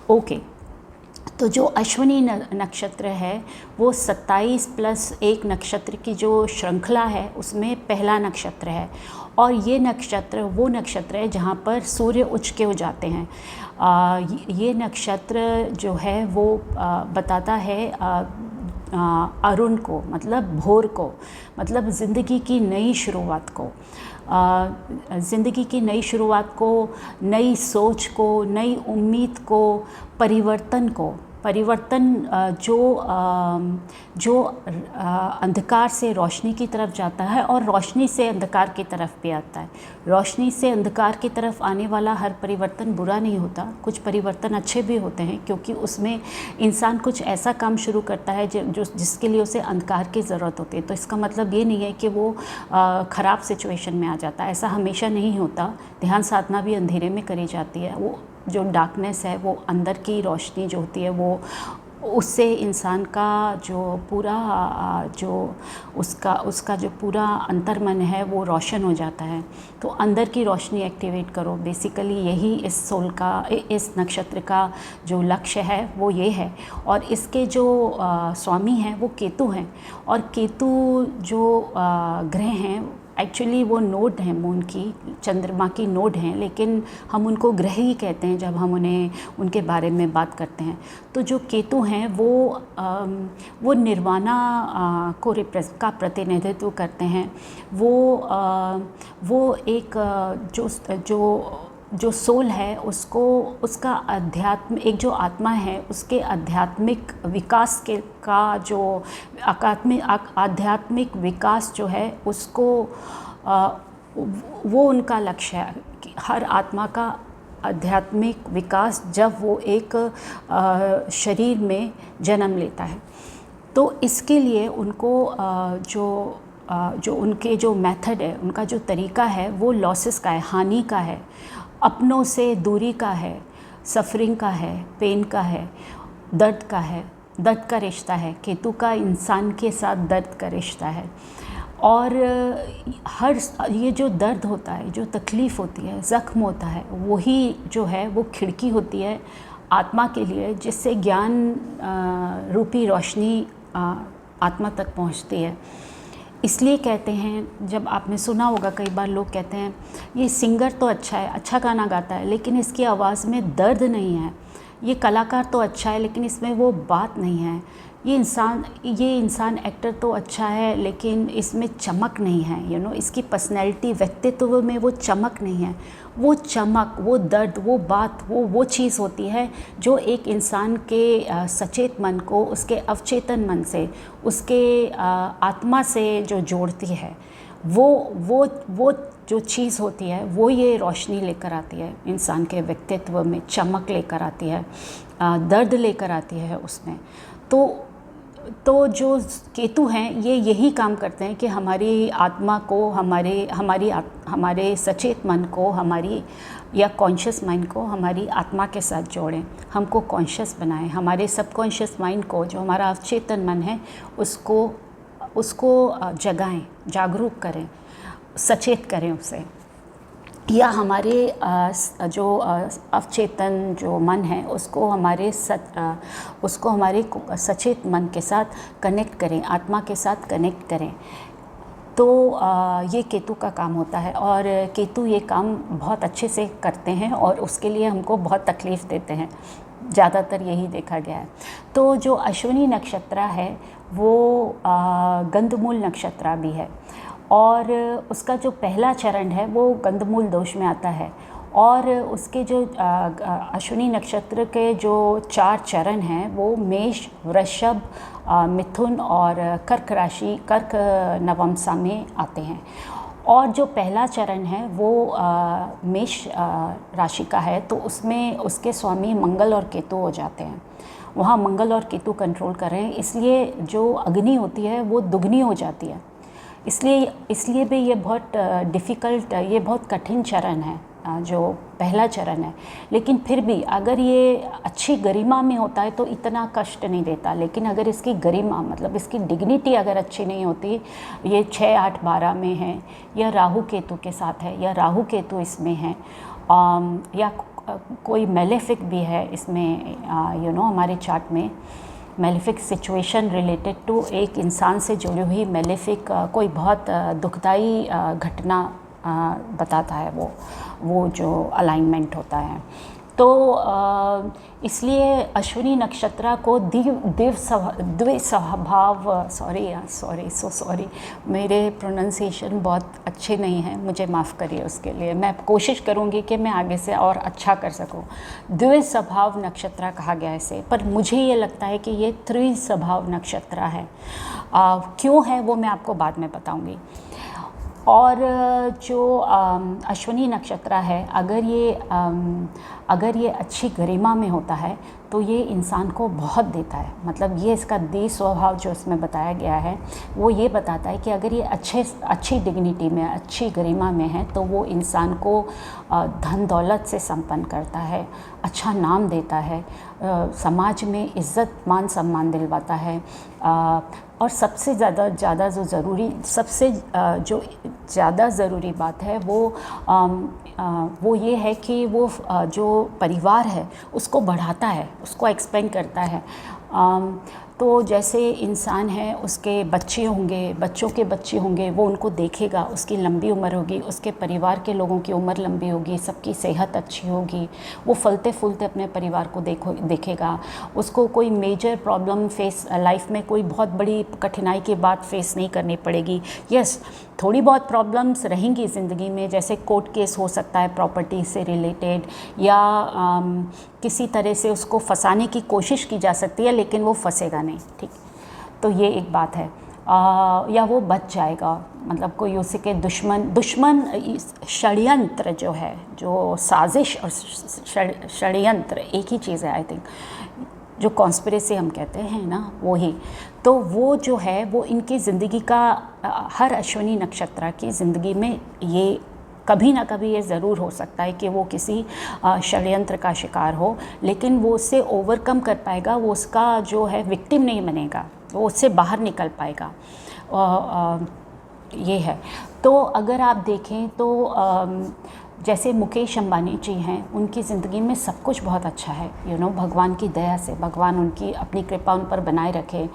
Okay, तो जो अश्विनी नक्षत्र है वो 27 प्लस 1 नक्षत्र की जो श्रृंखला है उसमें पहला नक्षत्र है। और ये नक्षत्र वो नक्षत्र है जहाँ पर सूर्य उच्च के हो जाते हैं। ये नक्षत्र जो है वो बताता है अरुण को, मतलब भोर को, मतलब ज़िंदगी की नई शुरुआत को, ज़िंदगी की नई शुरुआत को, नई सोच को, नई उम्मीद को, परिवर्तन को। परिवर्तन जो अंधकार से रोशनी की तरफ जाता है और रोशनी से अंधकार की तरफ भी आता है। रोशनी से अंधकार की तरफ आने वाला हर परिवर्तन बुरा नहीं होता, कुछ परिवर्तन अच्छे भी होते हैं, क्योंकि उसमें इंसान कुछ ऐसा काम शुरू करता है जिसके लिए उसे अंधकार की ज़रूरत होती है। तो इसका मतलब ये नहीं है कि वो ख़राब सिचुएशन में आ जाता है, ऐसा हमेशा नहीं होता। ध्यान साधना भी अंधेरे में करी जाती है। वो जो डार्कनेस है, वो अंदर की रोशनी जो होती है, वो उससे इंसान का जो पूरा जो उसका जो पूरा अंतर्मन है वो रोशन हो जाता है। तो अंदर की रोशनी एक्टिवेट करो। बेसिकली यही इस नक्षत्र का जो लक्ष्य है वो ये है। और इसके जो स्वामी हैं वो केतु हैं, और केतु जो ग्रह हैं एक्चुअली वो नोड हैं मून की, चंद्रमा की नोड हैं, लेकिन हम उनको ग्रह ही कहते हैं जब हम उनके बारे में बात करते हैं। तो जो केतु हैं वो निर्वाणा का प्रतिनिधित्व करते हैं। वो एक जो सोल है उसको, उसका एक जो आत्मा है उसके आध्यात्मिक विकास का जो आध्यात्मिक विकास जो है उसको वो उनका लक्ष्य है कि हर आत्मा का आध्यात्मिक विकास जब वो एक शरीर में जन्म लेता है। तो इसके लिए उनको जो उनके जो मेथड है, उनका जो तरीका है वो लॉसेस का है, हानि का है, अपनों से दूरी का है, सफरिंग का है, पेन का है, दर्द का है, दर्द का रिश्ता है। केतु का इंसान के साथ दर्द का रिश्ता है। और ये जो दर्द होता है, जो तकलीफ़ होती है, ज़ख्म होता है, वही जो है वो खिड़की होती है आत्मा के लिए, जिससे ज्ञान रूपी रोशनी आत्मा तक पहुंचती है। इसलिए कहते हैं, जब आपने सुना होगा कई बार लोग कहते हैं ये सिंगर तो अच्छा है, अच्छा गाना गाता है, लेकिन इसकी आवाज़ में दर्द नहीं है। ये कलाकार तो अच्छा है लेकिन इसमें वो बात नहीं है। ये इंसान एक्टर तो अच्छा है लेकिन इसमें चमक नहीं है। इसकी पर्सनैलिटी, व्यक्तित्व में वो चमक नहीं है। वो चमक, वो दर्द, वो बात, वो चीज़ होती है जो एक इंसान के सचेत मन को उसके अवचेतन मन से, उसके आत्मा से जो जोड़ती है, वो जो चीज़ होती है वो ये रोशनी लेकर आती है इंसान के व्यक्तित्व में, चमक लेकर आती है, दर्द लेकर आती है उसमें। तो जो केतु हैं ये यही काम करते हैं कि हमारी आत्मा को, हमारे सचेत मन को, या कॉन्शियस माइंड को हमारी आत्मा के साथ जोड़ें, हमको कॉन्शियस बनाएं, हमारे सबकॉन्शियस माइंड को, जो हमारा अवचेतन मन है उसको जगाएं, जागरूक करें, सचेत करें उसे। या हमारे जो अवचेतन जो मन है उसको हमारे सचेत मन के साथ कनेक्ट करें, आत्मा के साथ कनेक्ट करें। तो ये केतु का काम होता है, और केतु ये काम बहुत अच्छे से करते हैं और उसके लिए हमको बहुत तकलीफ़ देते हैं, ज़्यादातर यही देखा गया है। तो जो अश्विनी नक्षत्र है वो गंधमूल नक्षत्र भी है, और उसका जो पहला चरण है वो गंधमूल दोष में आता है। और उसके जो अश्विनी नक्षत्र के जो 4 चरण हैं वो मेष, वृषभ, मिथुन और कर्क नवमसा में आते हैं। और जो पहला चरण है वो मेष राशि का है, तो उसमें उसके स्वामी मंगल और केतु हो जाते हैं। वहाँ मंगल और केतु कंट्रोल कर रहे हैं, इसलिए जो अग्नि होती है वो दुगनी हो जाती है। इसलिए भी ये बहुत डिफ़िकल्ट, ये बहुत कठिन चरण है जो पहला चरण है। लेकिन फिर भी अगर ये अच्छी गरिमा में होता है तो इतना कष्ट नहीं देता। लेकिन अगर इसकी गरिमा, मतलब इसकी डिग्निटी अगर अच्छी नहीं होती, ये 6, 8, 12 में है, या राहु केतु के साथ है, या राहु केतु इसमें है, या कोई मेलेफिक भी है इसमें, हमारे चार्ट में मेलेफिक सिचुएशन रिलेटेड टू एक इंसान से जुड़ी हुई मेलेफिक कोई बहुत दुखदाई घटना बताता है वो जो अलाइनमेंट होता है। तो इसलिए अश्विनी नक्षत्र को द्विस्वभाव, सॉरी मेरे प्रोनाउंसिएशन बहुत अच्छे नहीं हैं, मुझे माफ़ करिए उसके लिए। मैं कोशिश करूँगी कि मैं आगे से और अच्छा कर सकूँ। द्विस्वभाव नक्षत्र कहा गया है इसे, पर मुझे ये लगता है कि ये त्रिस्वभाव नक्षत्र है। क्यों है वो मैं आपको बाद में बताऊँगी। और जो अश्विनी नक्षत्र है, अगर ये अच्छी गरिमा में होता है तो ये इंसान को बहुत देता है। मतलब ये इसका दी स्वभाव जो इसमें बताया गया है वो ये बताता है कि अगर ये अच्छी डिग्निटी में, अच्छी गरिमा में है तो वो इंसान को धन दौलत से संपन्न करता है, अच्छा नाम देता है, समाज में इज़्ज़त मान सम्मान दिलवाता है। और सबसे ज़्यादा जो ज़्यादा ज़रूरी बात है वो ये है कि वो जो परिवार है उसको बढ़ाता है, उसको एक्सपेंड करता है। तो जैसे इंसान है, उसके बच्चे होंगे, बच्चों के बच्चे होंगे, वो उनको देखेगा, उसकी लंबी उम्र होगी, उसके परिवार के लोगों की उम्र लंबी होगी, सबकी सेहत अच्छी होगी, वो फलते फूलते अपने परिवार को देखेगा, उसको कोई मेजर प्रॉब्लम लाइफ में कोई बहुत बड़ी कठिनाई की बात फेस नहीं करनी पड़ेगी। यस, थोड़ी बहुत प्रॉब्लम्स रहेंगी ज़िंदगी में, जैसे कोर्ट केस हो सकता है प्रॉपर्टी से रिलेटेड, या किसी तरह से उसको फंसाने की कोशिश की जा सकती है, लेकिन वो फंसेगा नहीं, ठीक। तो ये एक बात है। या वो बच जाएगा, मतलब कोई उसी के दुश्मन षड्यंत्र जो है, जो साजिश और षड्यंत्र एक ही चीज़ है, आई थिंक, जो कॉन्स्पिरेसी हम कहते हैं ना, वो ही। तो वो जो है वो इनकी ज़िंदगी का, हर अश्विनी नक्षत्र की ज़िंदगी में ये कभी ना कभी ये ज़रूर हो सकता है कि वो किसी षड्यंत्र का शिकार हो, लेकिन वो उससे ओवरकम कर पाएगा, वो उसका जो है विक्टिम नहीं बनेगा, वो उससे बाहर निकल पाएगा। ये है। तो अगर आप देखें तो जैसे मुकेश अंबानी जी हैं, उनकी ज़िंदगी में सब कुछ बहुत अच्छा है, भगवान की दया से, भगवान उनकी अपनी कृपा उन पर बनाए रखे,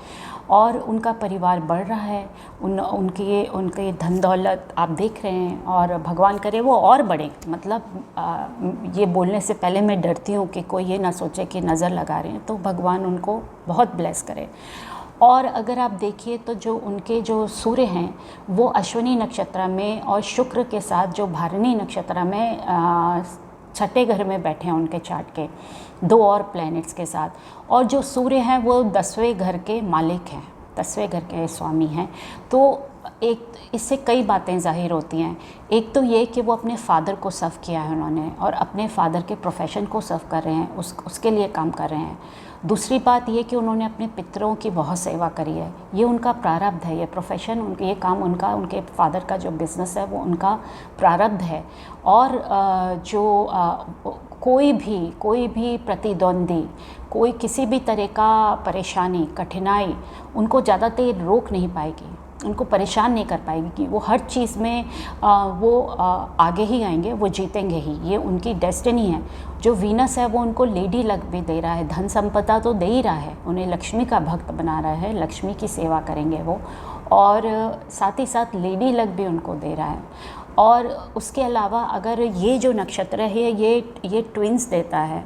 और उनका परिवार बढ़ रहा है, उनके धन दौलत आप देख रहे हैं, और भगवान करे वो और बढ़े। मतलब ये बोलने से पहले मैं डरती हूँ कि कोई ये ना सोचे कि नज़र लगा रहे हैं, तो भगवान उनको बहुत ब्लेस करे। और अगर आप देखिए तो जो उनके जो सूर्य हैं वो अश्विनी नक्षत्र में, और शुक्र के साथ जो भरणी नक्षत्र में छठे घर में बैठे हैं उनके चार्ट के, 2 और प्लैनेट्स के साथ। और जो सूर्य हैं वो 10वें घर के मालिक हैं, 10वें घर के स्वामी हैं। तो एक इससे कई बातें ज़ाहिर होती हैं। एक तो ये कि वो अपने फादर को सर्व किया है उन्होंने, और अपने फादर के प्रोफेशन को सर्व कर रहे हैं, उसके लिए काम कर रहे हैं। दूसरी बात ये कि उन्होंने अपने पितरों की बहुत सेवा करी है, ये उनका प्रारब्ध है, ये प्रोफेशन उनके, ये काम उनका, उनके फादर का जो बिज़नेस है वो उनका प्रारब्ध है। और कोई भी प्रतिद्वंदी, कोई किसी भी तरह का परेशानी, कठिनाई उनको ज़्यादा देर रोक नहीं पाएगी, उनको परेशान नहीं कर पाएगी, कि वो हर चीज़ में आगे ही आएंगे, वो जीतेंगे ही, ये उनकी डेस्टिनी है। जो वीनस है वो उनको लेडी लक भी दे रहा है, धन संपदा तो दे ही रहा है, उन्हें लक्ष्मी का भक्त बना रहा है, लक्ष्मी की सेवा करेंगे वो, और साथ ही साथ लेडी लक भी उनको दे रहा है। और उसके अलावा अगर ये जो नक्षत्र है ये ट्विंस देता है,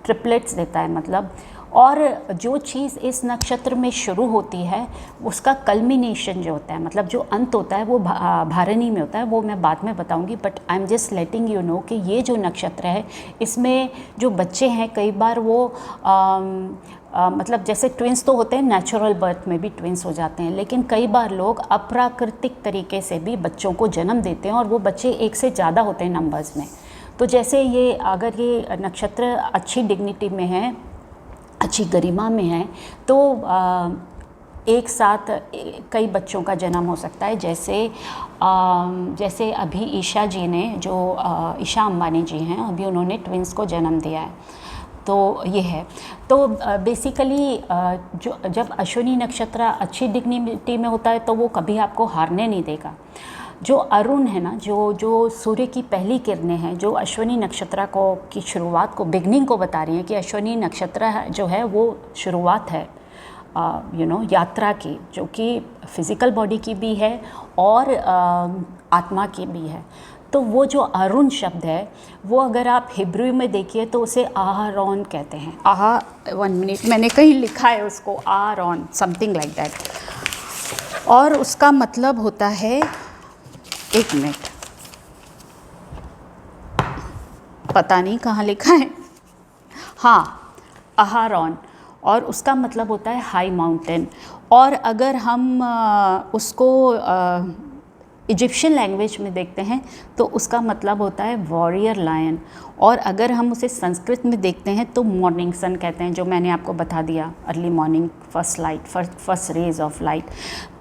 ट्रिपलेट्स देता है, मतलब। और जो चीज़ इस नक्षत्र में शुरू होती है उसका कल्मिनेशन जो होता है, मतलब जो अंत होता है वो भरणी में होता है, वो मैं बाद में बताऊंगी। But I am just letting you know कि ये जो नक्षत्र है इसमें जो बच्चे हैं कई बार वो मतलब जैसे ट्विंस तो होते हैं, नेचुरल बर्थ में भी ट्विंस हो जाते हैं, लेकिन कई बार लोग अप्राकृतिक तरीके से भी बच्चों को जन्म देते हैं, और वो बच्चे एक से ज़्यादा होते हैं नंबर्स में। तो जैसे ये अगर ये नक्षत्र अच्छी डिग्निटी में है, अच्छी गरिमा में है, तो एक साथ कई बच्चों का जन्म हो सकता है। जैसे अभी ईशा जी ने, जो ईशा अंबानी जी हैं, अभी उन्होंने ट्विंस को जन्म दिया है। तो ये है। तो बेसिकली जब अश्विनी नक्षत्र अच्छी डिग्निटी में होता है तो वो कभी आपको हारने नहीं देगा। जो अरुण है ना, जो जो सूर्य की पहली किरणें हैं, जो अश्विनी नक्षत्र को की शुरुआत को, बिगनिंग को बता रही हैं कि अश्विनी नक्षत्र जो है वो शुरुआत है यात्रा की, जो कि फिज़िकल बॉडी की भी है और आत्मा की भी है। तो वो जो अरुण शब्द है वो अगर आप हिब्रू में देखिए तो उसे आहारोन कहते हैं। 1 मिनट, मैंने कहीं लिखा है उसको, आहारोन समथिंग लाइक दैट, और उसका मतलब होता है, 1 मिनट, पता नहीं कहाँ लिखा है, हाँ, आहारोन, और उसका मतलब होता है हाई माउंटेन। और अगर हम उसको इजिप्शियन लैंग्वेज में देखते हैं तो उसका मतलब होता है वॉरियर लायन, और अगर हम उसे संस्कृत में देखते हैं तो मॉर्निंग सन कहते हैं, जो मैंने आपको बता दिया, early morning first light, first raise of light.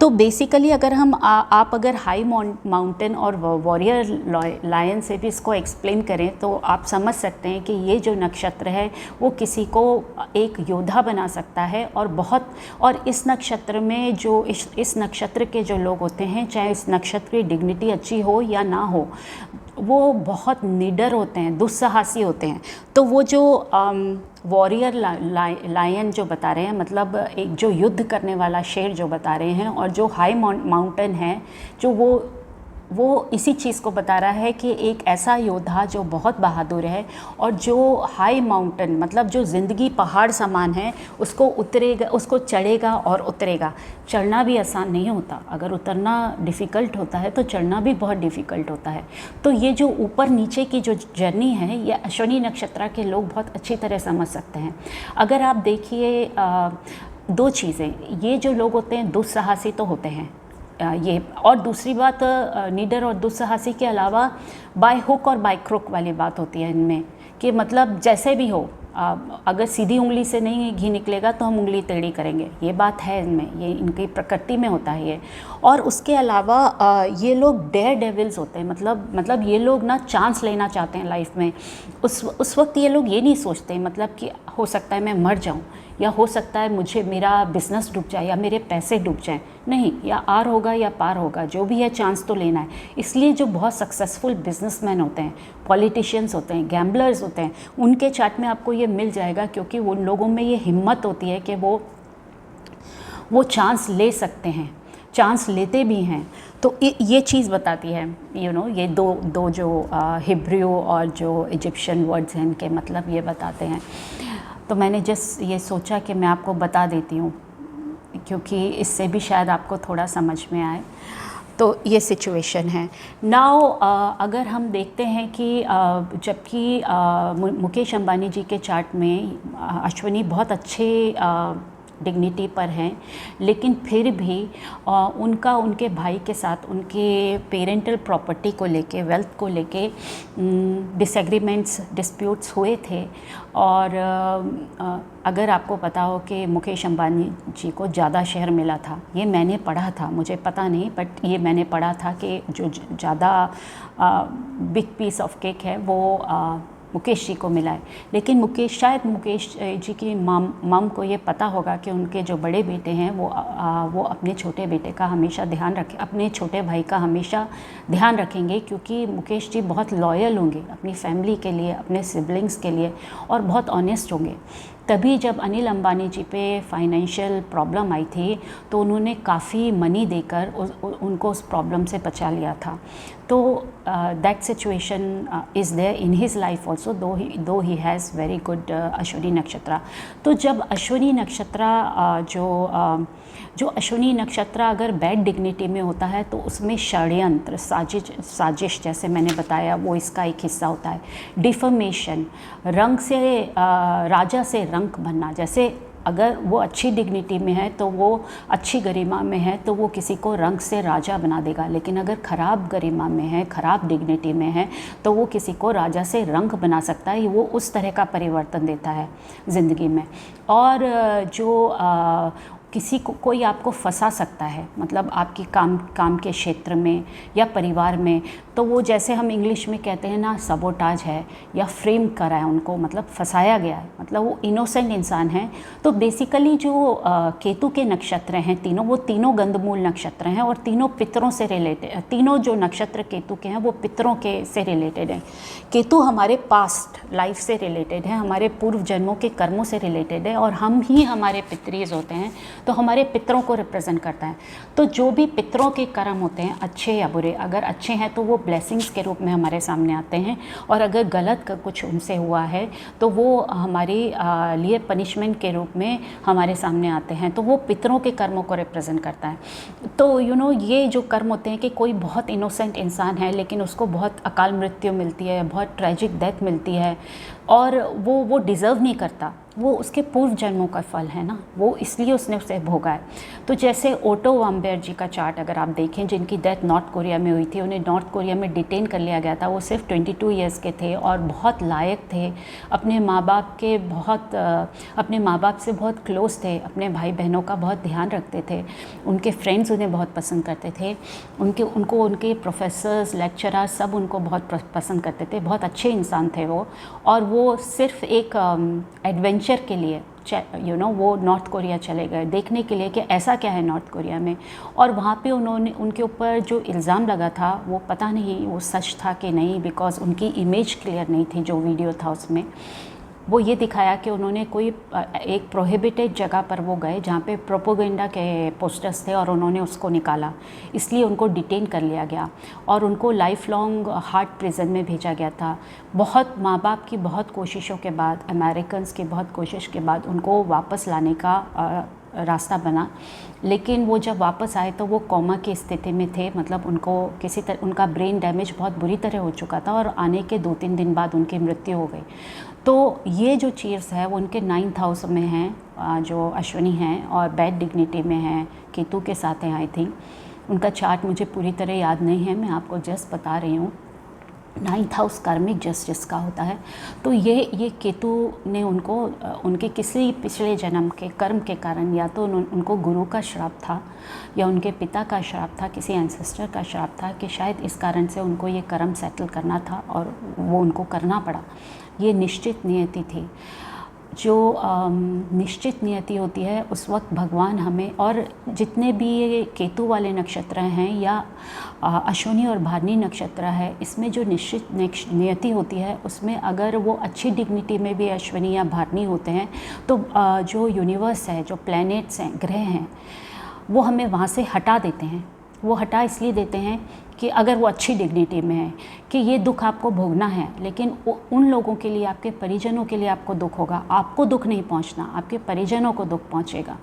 तो बेसिकली अगर हम आप अगर हाई माउंटेन और वॉरियर लायन से भी इसको एक्सप्लेन करें तो आप समझ सकते हैं कि ये जो नक्षत्र है वो किसी को एक योद्धा बना सकता है। और इस नक्षत्र में जो इस नक्षत्र के जो लोग होते हैं, चाहे इस नक्षत्र की डिग्निटी अच्छी हो या ना हो, वो बहुत निडर होते हैं, दुस्साहसी होते हैं। तो वो जो वॉरियर लायन जो बता रहे हैं, मतलब एक जो युद्ध करने वाला शेर जो बता रहे हैं, और जो हाई माउंटेन है जो वो इसी चीज़ को बता रहा है कि एक ऐसा योद्धा जो बहुत बहादुर है और जो हाई माउंटेन, मतलब जो ज़िंदगी पहाड़ समान है, उसको उतरेगा, उसको चढ़ेगा और उतरेगा। चढ़ना भी आसान नहीं होता, अगर उतरना डिफ़िकल्ट होता है तो चढ़ना भी बहुत डिफ़िकल्ट होता है। तो ये जो ऊपर नीचे की जो जर्नी है, ये अश्विनी नक्षत्र के लोग बहुत अच्छी तरह समझ सकते हैं। अगर आप देखिए 2 चीज़ें, ये जो लोग होते हैं दुस्साहसी तो होते हैं ये, और दूसरी बात निडर और दुस्साहसी के अलावा बाय हुक और बाय क्रुक वाली बात होती है इनमें, कि मतलब जैसे भी हो, अगर सीधी उंगली से नहीं घी निकलेगा तो हम उंगली टेढ़ी करेंगे, ये बात है इनमें, ये इनकी प्रकृति में होता है ये। और उसके अलावा ये लोग डेयर डेविल्स होते हैं, मतलब ये लोग ना चांस लेना चाहते हैं लाइफ में। उस वक्त ये लोग ये नहीं सोचते मतलब कि हो सकता है मैं मर जाऊं, या हो सकता है मेरा बिज़नेस डूब जाए या मेरे पैसे डूब जाएं। नहीं, या आर होगा या पार होगा, जो भी है चांस तो लेना है। इसलिए जो बहुत सक्सेसफुल बिजनेसमैन होते हैं, पॉलिटिशियंस होते हैं, गैम्बलर्स होते हैं, उनके चार्ट में आपको ये मिल जाएगा, क्योंकि उन लोगों में ये हिम्मत होती है कि वो चांस ले सकते हैं, चांस लेते भी हैं। तो ये चीज़ बताती है ये दो जो हिब्रू और जो इजिप्शियन वर्ड्स हैं, इनके मतलब ये बताते हैं। तो मैंने जस्ट ये सोचा कि मैं आपको बता देती हूँ, क्योंकि इससे भी शायद आपको थोड़ा समझ में आए। तो ये सिचुएशन है नाउ। अगर हम देखते हैं कि जबकि मुकेश अंबानी जी के चार्ट में अश्विनी बहुत अच्छे डिग्निटी पर हैं, लेकिन फिर भी उनका उनके भाई के साथ उनके पेरेंटल प्रॉपर्टी को लेके, वेल्थ को लेके डिसएग्रीमेंट्स, डिस्प्यूट्स हुए थे। और अगर आपको पता हो कि मुकेश अंबानी जी को ज़्यादा शेयर मिला था, ये मैंने पढ़ा था, मुझे पता नहीं, बट ये मैंने पढ़ा था कि जो ज़्यादा बिग पीस ऑफ केक है वो मुकेश जी को मिला है। लेकिन शायद मुकेश जी की मम को ये पता होगा कि उनके जो बड़े बेटे हैं वो अपने छोटे बेटे का हमेशा ध्यान रखें, अपने छोटे भाई का हमेशा ध्यान रखेंगे, क्योंकि मुकेश जी बहुत लॉयल होंगे अपनी फैमिली के लिए, अपने सिबलिंग्स के लिए, और बहुत ऑनेस्ट होंगे। तभी जब अनिल अंबानी जी पे फाइनेंशियल प्रॉब्लम आई थी तो उन्होंने काफ़ी मनी देकर उनको उस प्रॉब्लम से बचा लिया था। तो that situation is there in his life also, though he has very good Ashwini nakshatra. तो जब अश्विनी नक्षत्र जो अश्विनी नक्षत्र अगर बैड डिग्निटी में होता है तो उसमें षड्यंत्र, साजिश जैसे मैंने बताया, वो इसका एक हिस्सा होता है। डिफर्मेशन, रंग से राजा से रंक बनना, जैसे अगर वो अच्छी डिग्निटी में है तो वो अच्छी गरिमा में है तो वो किसी को रंग से राजा बना देगा, लेकिन अगर ख़राब गरिमा में है, ख़राब डिग्निटी में है तो वो किसी को राजा से रंक बना सकता है। वो उस तरह का परिवर्तन देता है ज़िंदगी में। और जो किसी को कोई आपको फंसा सकता है, मतलब आपकी काम के क्षेत्र में या परिवार में, तो वो जैसे हम इंग्लिश में कहते हैं ना, सबोटाज है या फ्रेम करा है उनको, मतलब फंसाया गया है, मतलब वो इनोसेंट इंसान है। तो बेसिकली जो केतु के नक्षत्र हैं तीनों, वो तीनों गंधमूल नक्षत्र हैं और तीनों पितरों से रिलेटेड, तीनों जो नक्षत्र केतु के हैं वो पितरों के से रिलेटेड हैं। केतु हमारे पास्ट लाइफ से रिलेटेड है, हमारे पूर्व जन्मों के कर्मों से रिलेटेड है, और हम ही हमारे पितरीज होते हैं, तो हमारे पितरों को रिप्रेजेंट करता है। तो जो भी पितरों के कर्म होते हैं, अच्छे या बुरे, अगर अच्छे हैं तो वो ब्लेसिंग्स के रूप में हमारे सामने आते हैं, और अगर गलत कुछ उनसे हुआ है तो वो हमारे लिए पनिशमेंट के रूप में हमारे सामने आते हैं। तो वो पितरों के कर्मों को रिप्रेजेंट करता है। तो ये जो कर्म होते हैं कि कोई बहुत इनोसेंट इंसान है लेकिन उसको बहुत अकाल मृत्यु मिलती है, बहुत ट्रेजिक डेथ मिलती है, और वो डिज़र्व नहीं करता, वो उसके पूर्व जन्मों का फल है ना, वो इसलिए उसने उसे भोगा है। तो जैसे ओटो वाम्बेयर जी का चार्ट अगर आप देखें, जिनकी डेथ नॉर्थ कोरिया में हुई थी, उन्हें नॉर्थ कोरिया में डिटेन कर लिया गया था। वो सिर्फ 22 ईयर्स के थे और बहुत लायक थे, अपने माँ बाप से बहुत क्लोज थे, अपने भाई बहनों का बहुत ध्यान रखते थे, उनके फ्रेंड्स उन्हें बहुत पसंद करते थे, उनके प्रोफेसर्स, लेक्चरर सब उनको बहुत पसंद करते थे, बहुत अच्छे इंसान थे वो। और वो सिर्फ एक एडवेंचर के लिए वो नॉर्थ कोरिया चले गए, देखने के लिए कि ऐसा क्या है नॉर्थ कोरिया में। और वहाँ पे उनके ऊपर जो इल्ज़ाम लगा था वो पता नहीं वो सच था कि नहीं, बिकॉज़ उनकी इमेज क्लियर नहीं थी। जो वीडियो था उसमें वो ये दिखाया कि उन्होंने कोई एक प्रोहिबिटेड जगह पर वो गए जहाँ पे प्रोपोगेंडा के पोस्टर्स थे, और उन्होंने उसको निकाला, इसलिए उनको डिटेन कर लिया गया और उनको लाइफ लॉन्ग हार्ट प्रिजन में भेजा गया था। बहुत माँ बाप की बहुत कोशिशों के बाद, अमेरिकन्स की बहुत कोशिश के बाद उनको वापस लाने का रास्ता बना, लेकिन वो जब वापस आए तो वो कोमा की स्थिति में थे, मतलब उनको किसी तरह उनका ब्रेन डैमेज बहुत बुरी तरह हो चुका था, और आने के 2-3 दिन बाद उनकी मृत्यु हो गई। तो ये जो चीज़ है वो उनके 9th हाउस में हैं, जो अश्विनी हैं, और बैड डिग्निटी में हैं, केतु के साथ हैं आई थिंक। उनका चार्ट मुझे पूरी तरह याद नहीं है, मैं आपको जस्ट बता रही हूँ। 9th हाउस कार्मिक जस्टिस का होता है। तो ये केतु ने उनको उनके किसी पिछले जन्म के कर्म के कारण, या तो उनको गुरु का श्राप था या उनके पिता का श्राप था, किसी एंसेस्टर का श्राप था, कि शायद इस कारण से उनको ये कर्म सेटल करना था और वो उनको करना पड़ा। ये निश्चित नियति थी। जो निश्चित नियति होती है उस वक्त भगवान हमें, और जितने भी ये केतु वाले नक्षत्र हैं या अश्विनी और भार्नी नक्षत्र है, इसमें जो निश्चित नियति होती है उसमें अगर वो अच्छी डिग्निटी में भी अश्विनी या भार्नी होते हैं तो जो यूनिवर्स है, जो प्लैनेट्स हैं, ग्रह हैं, वो हमें वहाँ से हटा देते हैं। वो हटा इसलिए देते हैं कि अगर वो अच्छी डिग्निटी में है कि ये दुख आपको भोगना है, लेकिन उन लोगों के लिए, आपके परिजनों के लिए आपको दुख होगा, आपको दुख नहीं पहुंचना, आपके परिजनों को दुख पहुंचेगा।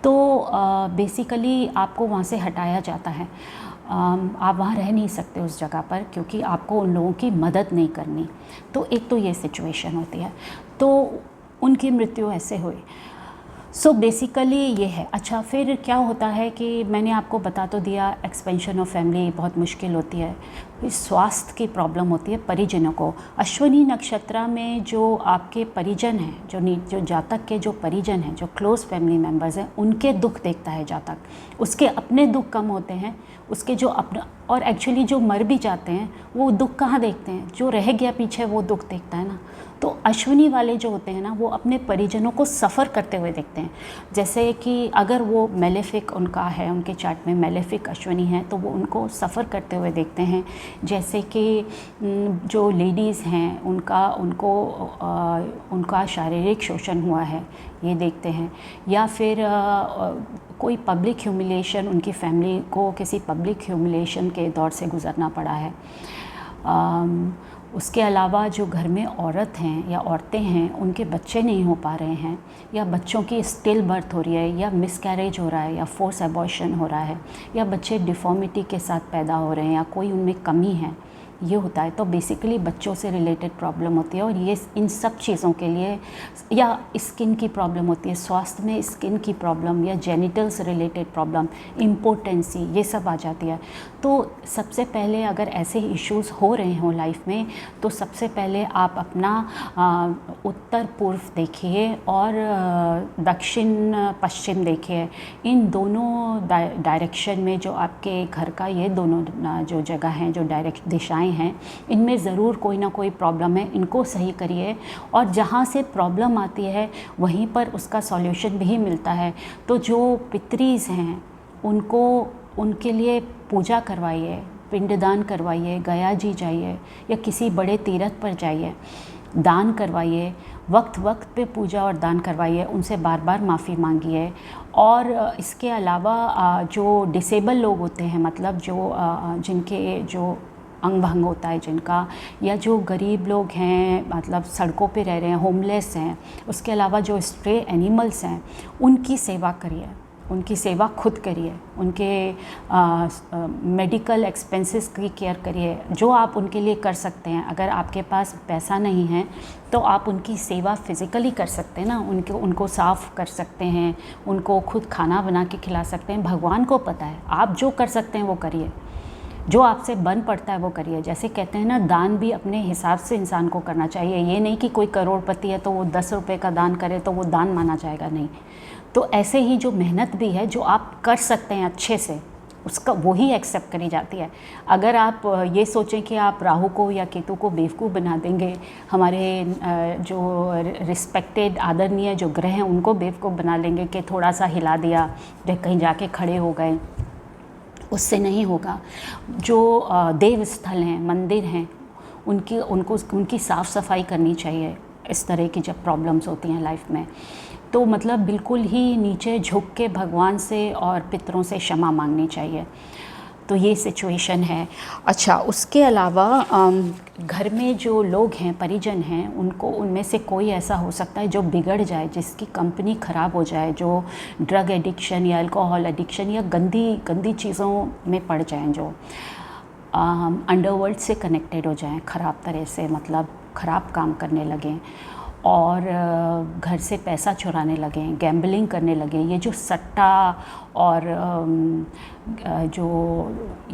तो बेसिकली आपको वहाँ से हटाया जाता है। आप वहाँ रह नहीं सकते उस जगह पर, क्योंकि आपको उन लोगों की मदद नहीं करनी। तो एक तो ये सिचुएशन होती है, तो उनकी मृत्यु ऐसे हुई। सो बेसिकली ये है। अच्छा, फिर क्या होता है कि मैंने आपको बता तो दिया, एक्सपेंशन ऑफ फैमिली बहुत मुश्किल होती है, स्वास्थ्य की प्रॉब्लम होती है परिजनों को। अश्विनी नक्षत्र में जो आपके परिजन हैं, जो जातक के जो परिजन हैं, जो क्लोज फैमिली मेम्बर्स हैं, उनके दुख देखता है जातक। उसके अपने दुख कम होते हैं, उसके जो अपना, और एक्चुअली जो मर भी जाते हैं वो दुख कहाँ देखते हैं, जो रह गया पीछे वो दुख देखता है ना। तो अश्विनी वाले जो होते हैं ना, वो अपने परिजनों को सफ़र करते हुए देखते हैं। जैसे कि अगर वो मेलेफिक उनका है, उनके चार्ट में मेलेफिक अश्विनी है, तो वो उनको सफ़र करते हुए देखते हैं। जैसे कि जो लेडीज़ हैं उनका शारीरिक शोषण हुआ है, ये देखते हैं। या फिर कोई पब्लिक ह्यूमिलिएशन, उनकी फैमिली को किसी पब्लिक ह्यूमिलिएशन के दौर से गुज़रना पड़ा है। उसके अलावा जो घर में औरत हैं या औरतें हैं, उनके बच्चे नहीं हो पा रहे हैं, या बच्चों की स्टिल बर्थ हो रही है, या मिसकैरेज हो रहा है, या फोर्स एबॉर्शन हो रहा है, या बच्चे डिफॉर्मिटी के साथ पैदा हो रहे हैं, या कोई उनमें कमी है, ये होता है। तो बेसिकली बच्चों से रिलेटेड प्रॉब्लम होती है, और ये इन सब चीज़ों के लिए, या स्किन की प्रॉब्लम होती है, स्वास्थ्य में स्किन की प्रॉब्लम या जेनिटल्स रिलेटेड प्रॉब्लम, इम्पोर्टेंसी, ये सब आ जाती है। तो सबसे पहले अगर ऐसे इश्यूज़ हो रहे हों लाइफ में, तो सबसे पहले आप अपना उत्तर पूर्व देखिए और दक्षिण पश्चिम देखिए। इन दोनों डायरेक्शन में जो आपके घर का, ये दोनों जो जगह हैं, जो डायरेक्ट दिशाएं हैं, इनमें ज़रूर कोई ना कोई प्रॉब्लम है, इनको सही करिए। और जहाँ से प्रॉब्लम आती है वहीं पर उसका सॉल्यूशन भी मिलता है। तो जो पितरीज़ हैं उनको, उनके लिए पूजा करवाइए, पिंडदान करवाइए, गया जी जाइए या किसी बड़े तीर्थ पर जाइए, दान करवाइए, वक्त वक्त पे पूजा और दान करवाइए, उनसे बार बार माफ़ी मांगिए। और इसके अलावा जो डिसेबल लोग होते हैं, मतलब जो जिनके जो अंग भंग होता है जिनका, या जो गरीब लोग हैं, मतलब सड़कों पे रह रहे हैं, होमलेस हैं, उसके अलावा जो स्ट्रे एनिमल्स हैं, उनकी सेवा करिए, उनकी सेवा खुद करिए, उनके मेडिकल एक्सपेंसेस की केयर करिए, जो आप उनके लिए कर सकते हैं। अगर आपके पास पैसा नहीं है तो आप उनकी सेवा फिज़िकली कर सकते हैं ना, उनको साफ़ कर सकते हैं, उनको खुद खाना बना के खिला सकते हैं। भगवान को पता है, आप जो कर सकते हैं वो करिए, जो आपसे बन पड़ता है वो करिए। जैसे कहते हैं ना, दान भी अपने हिसाब से इंसान को करना चाहिए। ये नहीं कि कोई करोड़पति है तो वो 10 रुपये का दान करे तो वो दान माना जाएगा, नहीं। तो ऐसे ही जो मेहनत भी है, जो आप कर सकते हैं अच्छे से, उसका वही एक्सेप्ट करी जाती है। अगर आप ये सोचें कि आप राहु को या केतु को बेवकूफ़ बना देंगे, हमारे जो रिस्पेक्टेड आदरणीय जो ग्रह हैं उनको बेवकूफ़ बना लेंगे कि थोड़ा सा हिला दिया, कहीं जाके खड़े हो गए, उससे नहीं होगा। जो देव स्थल हैं, मंदिर हैं, उनकी साफ़ सफाई करनी चाहिए। इस तरह की जब प्रॉब्लम्स होती हैं लाइफ में, तो मतलब बिल्कुल ही नीचे झुक के भगवान से और पितरों से क्षमा मांगनी चाहिए। तो ये सिचुएशन है। अच्छा, उसके अलावा घर में जो लोग हैं, परिजन हैं, उनमें से कोई ऐसा हो सकता है जो बिगड़ जाए, जिसकी कंपनी ख़राब हो जाए, जो ड्रग एडिक्शन या अल्कोहल एडिक्शन या गंदी चीज़ों में पड़ जाएं, जो अंडरवर्ल्ड से कनेक्टेड हो जाएं ख़राब तरह से, मतलब ख़राब काम करने लगें और घर से पैसा चुराने लगें, गैम्बलिंग करने लगें। ये जो सट्टा और जो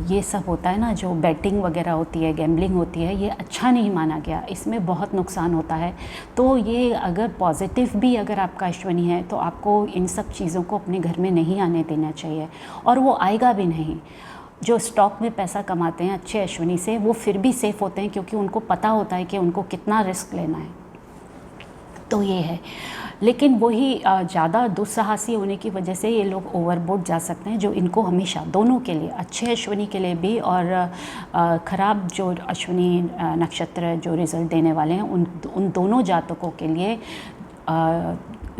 ये सब होता है ना, जो बैटिंग वगैरह होती है, गैम्बलिंग होती है, ये अच्छा नहीं माना गया, इसमें बहुत नुकसान होता है। तो ये अगर पॉजिटिव भी अगर आपका अश्विनी है तो आपको इन सब चीज़ों को अपने घर में नहीं आने देना चाहिए, और वो आएगा भी नहीं। जो स्टॉक में पैसा कमाते हैं अच्छे अश्विनी से, वो फिर भी सेफ़ होते हैं, क्योंकि उनको पता होता है कि उनको कितना रिस्क लेना है। तो ये है। लेकिन वही ज़्यादा दुस्साहसी होने की वजह से ये लोग ओवरबोर्ड जा सकते हैं, जो इनको हमेशा, दोनों के लिए, अच्छे अश्विनी के लिए भी और ख़राब जो अश्विनी नक्षत्र जो रिज़ल्ट देने वाले हैं, उन दोनों जातकों के लिए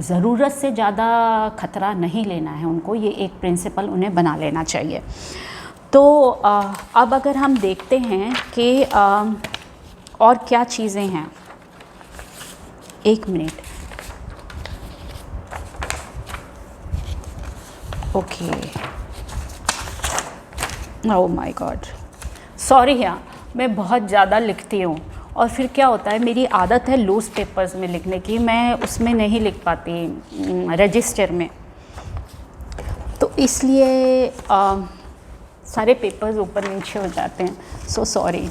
ज़रूरत से ज़्यादा खतरा नहीं लेना है उनको। ये एक प्रिंसिपल उन्हें बना लेना चाहिए। तो अब अगर हम देखते हैं कि और क्या चीज़ें हैं, एक minute, okay, oh my God, sorry. हाँ, मैं बहुत ज़्यादा लिखती हूँ और फिर क्या होता है, मेरी आदत है लूज़ पेपर्स में लिखने की, मैं उसमें नहीं लिख पाती रजिस्टर में, तो इसलिए सारे पेपर्स ऊपर नीचे हो जाते हैं। So sorry.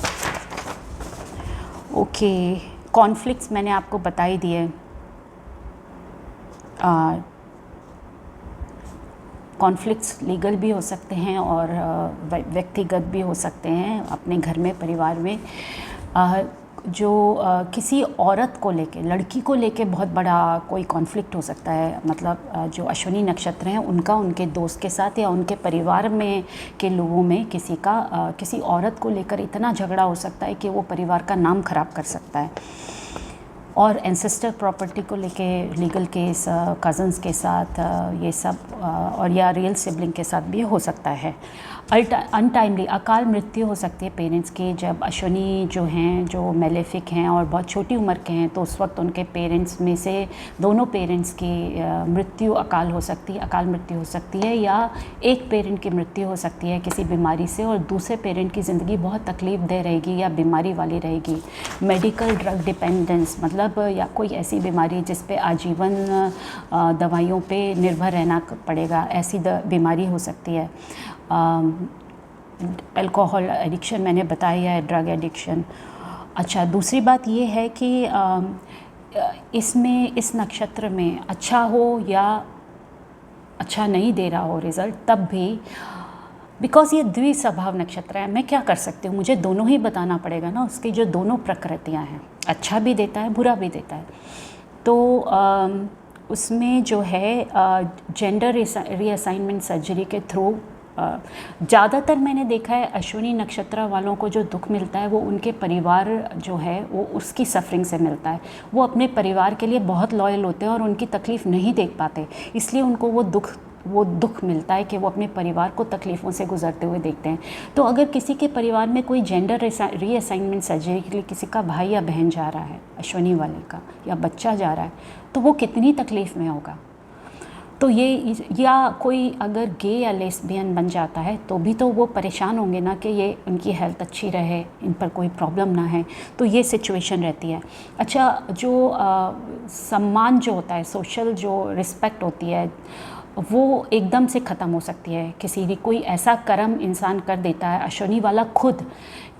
ओके, कॉन्फ्लिक्ट्स मैंने आपको बता ही दिए। कॉन्फ्लिक्ट्स लीगल भी हो सकते हैं और व्यक्तिगत भी हो सकते हैं, अपने घर में, परिवार में। जो किसी औरत को लेके, लड़की को लेके बहुत बड़ा कोई कॉन्फ्लिक्ट हो सकता है, मतलब जो अश्विनी नक्षत्र हैं उनका उनके दोस्त के साथ या उनके परिवार में के लोगों में किसी का किसी औरत को लेकर इतना झगड़ा हो सकता है कि वो परिवार का नाम खराब कर सकता है। और एंसेस्टर प्रॉपर्टी को लेके लीगल केस, कज़न्स के साथ, ये सब, और या रियल सिबलिंग के साथ भी हो सकता है। अनटाइमली अकाल मृत्यु हो सकती है पेरेंट्स की। जब अश्विनी जो हैं, जो मेलेफिक हैं और बहुत छोटी उम्र के हैं, तो उस वक्त उनके पेरेंट्स में से दोनों पेरेंट्स की मृत्यु अकाल मृत्यु हो सकती है, या एक पेरेंट की मृत्यु हो सकती है किसी बीमारी से और दूसरे पेरेंट की ज़िंदगी बहुत तकलीफ दे रहेगी या बीमारी वाली रहेगी। मेडिकल ड्रग डिपेंडेंस मतलब या कोई ऐसी बीमारी जिस पे आजीवन दवाइयों पे निर्भर रहना पड़ेगा, ऐसी बीमारी हो सकती है। अल्कोहल एडिक्शन मैंने बताया है, ड्रग एडिक्शन। अच्छा, दूसरी बात ये है कि इसमें इस नक्षत्र में अच्छा हो या अच्छा नहीं दे रहा हो रिज़ल्ट, तब भी बिकॉज़ ये द्विस्वभाव नक्षत्र है, मैं क्या कर सकती हूँ, मुझे दोनों ही बताना पड़ेगा ना, उसकी जो दोनों प्रकृतियाँ हैं, अच्छा भी देता है बुरा भी देता है। तो उसमें जो है जेंडर रीअसाइनमेंट सर्जरी के थ्रू ज़्यादातर मैंने देखा है अश्विनी नक्षत्र वालों को जो दुख मिलता है वो उनके परिवार जो है वो उसकी सफरिंग से मिलता है। वो अपने परिवार के लिए बहुत लॉयल होते हैं और उनकी तकलीफ़ नहीं देख पाते, इसलिए उनको वो दुख मिलता है कि वो अपने परिवार को तकलीफ़ों से गुजरते हुए देखते हैं। तो अगर किसी के परिवार में कोई जेंडर रीअसाइनमेंट सर्जरी के लिए किसी का भाई या बहन जा रहा है, अश्विनी वाले का, या बच्चा जा रहा है, तो वो कितनी तकलीफ़ में होगा। तो ये, या कोई अगर गे या लेस्बियन बन जाता है तो भी तो वो परेशान होंगे ना कि ये उनकी हेल्थ अच्छी रहे, इन पर कोई प्रॉब्लम ना है, तो ये सिचुएशन रहती है। अच्छा, जो सम्मान जो होता है, सोशल जो रिस्पेक्ट होती है, वो एकदम से ख़त्म हो सकती है। किसी भी कोई ऐसा कर्म इंसान कर देता है, अश्विनी वाला खुद,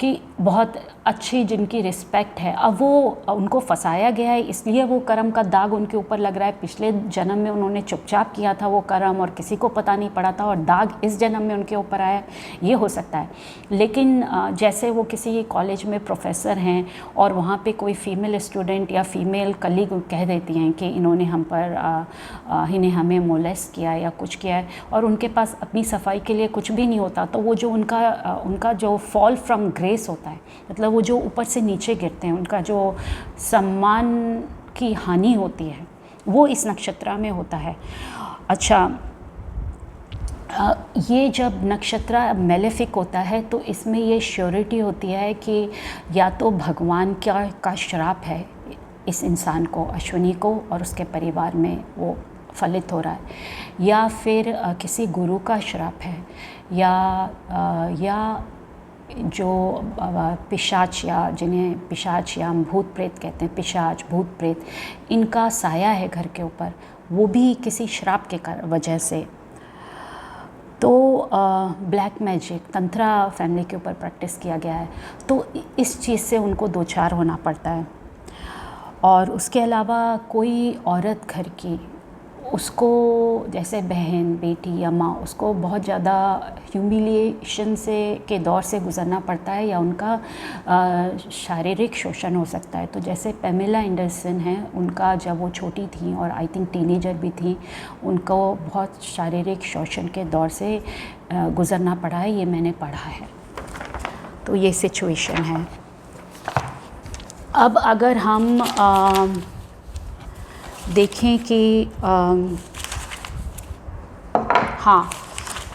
कि बहुत अच्छी जिनकी रिस्पेक्ट है, अब वो उनको फंसाया गया है इसलिए वो कर्म का दाग उनके ऊपर लग रहा है। पिछले जन्म में उन्होंने चुपचाप किया था वो कर्म और किसी को पता नहीं पड़ा था और दाग इस जन्म में उनके ऊपर आया, ये हो सकता है। लेकिन जैसे वो किसी कॉलेज में प्रोफेसर हैं और वहाँ पे कोई फीमेल स्टूडेंट या फीमेल कलीग कह देती हैं कि इन्होंने हम पर इन्हें हमें मोलेस्ट किया या कुछ किया है, और उनके पास अपनी सफाई के लिए कुछ भी नहीं होता, तो वो जो उनका जो फॉल फ्रॉम ग्रेस होता है, मतलब वो जो ऊपर से नीचे गिरते हैं, उनका जो सम्मान की हानि होती है, वो इस नक्षत्र में होता है। अच्छा, ये जब नक्षत्र मेलेफिक होता है तो इसमें ये श्योरिटी होती है कि या तो भगवान का श्राप है इस इंसान को, अश्विनी को और उसके परिवार में वो फलित हो रहा है, या फिर किसी गुरु का श्राप है, या जो पिशाच, या जिन्हें पिशाच या भूत प्रेत कहते हैं, पिशाच भूत प्रेत, इनका साया है घर के ऊपर, वो भी किसी श्राप के वजह से। तो ब्लैक मैजिक तंत्रा फैमिली के ऊपर प्रैक्टिस किया गया है, तो इस चीज़ से उनको दो चार होना पड़ता है। और उसके अलावा कोई औरत घर की, उसको जैसे बहन, बेटी या माँ, उसको बहुत ज़्यादा ह्यूमिलिएशन के दौर से गुज़रना पड़ता है, या उनका शारीरिक शोषण हो सकता है। तो जैसे पेमेला एंडरसन हैं, उनका जब वो छोटी थी और आई थिंक टीनेजर भी थी, उनको बहुत शारीरिक शोषण के दौर से गुज़रना पड़ा है, ये मैंने पढ़ा है। तो ये सिचुएशन है। अब अगर हम देखें कि हाँ,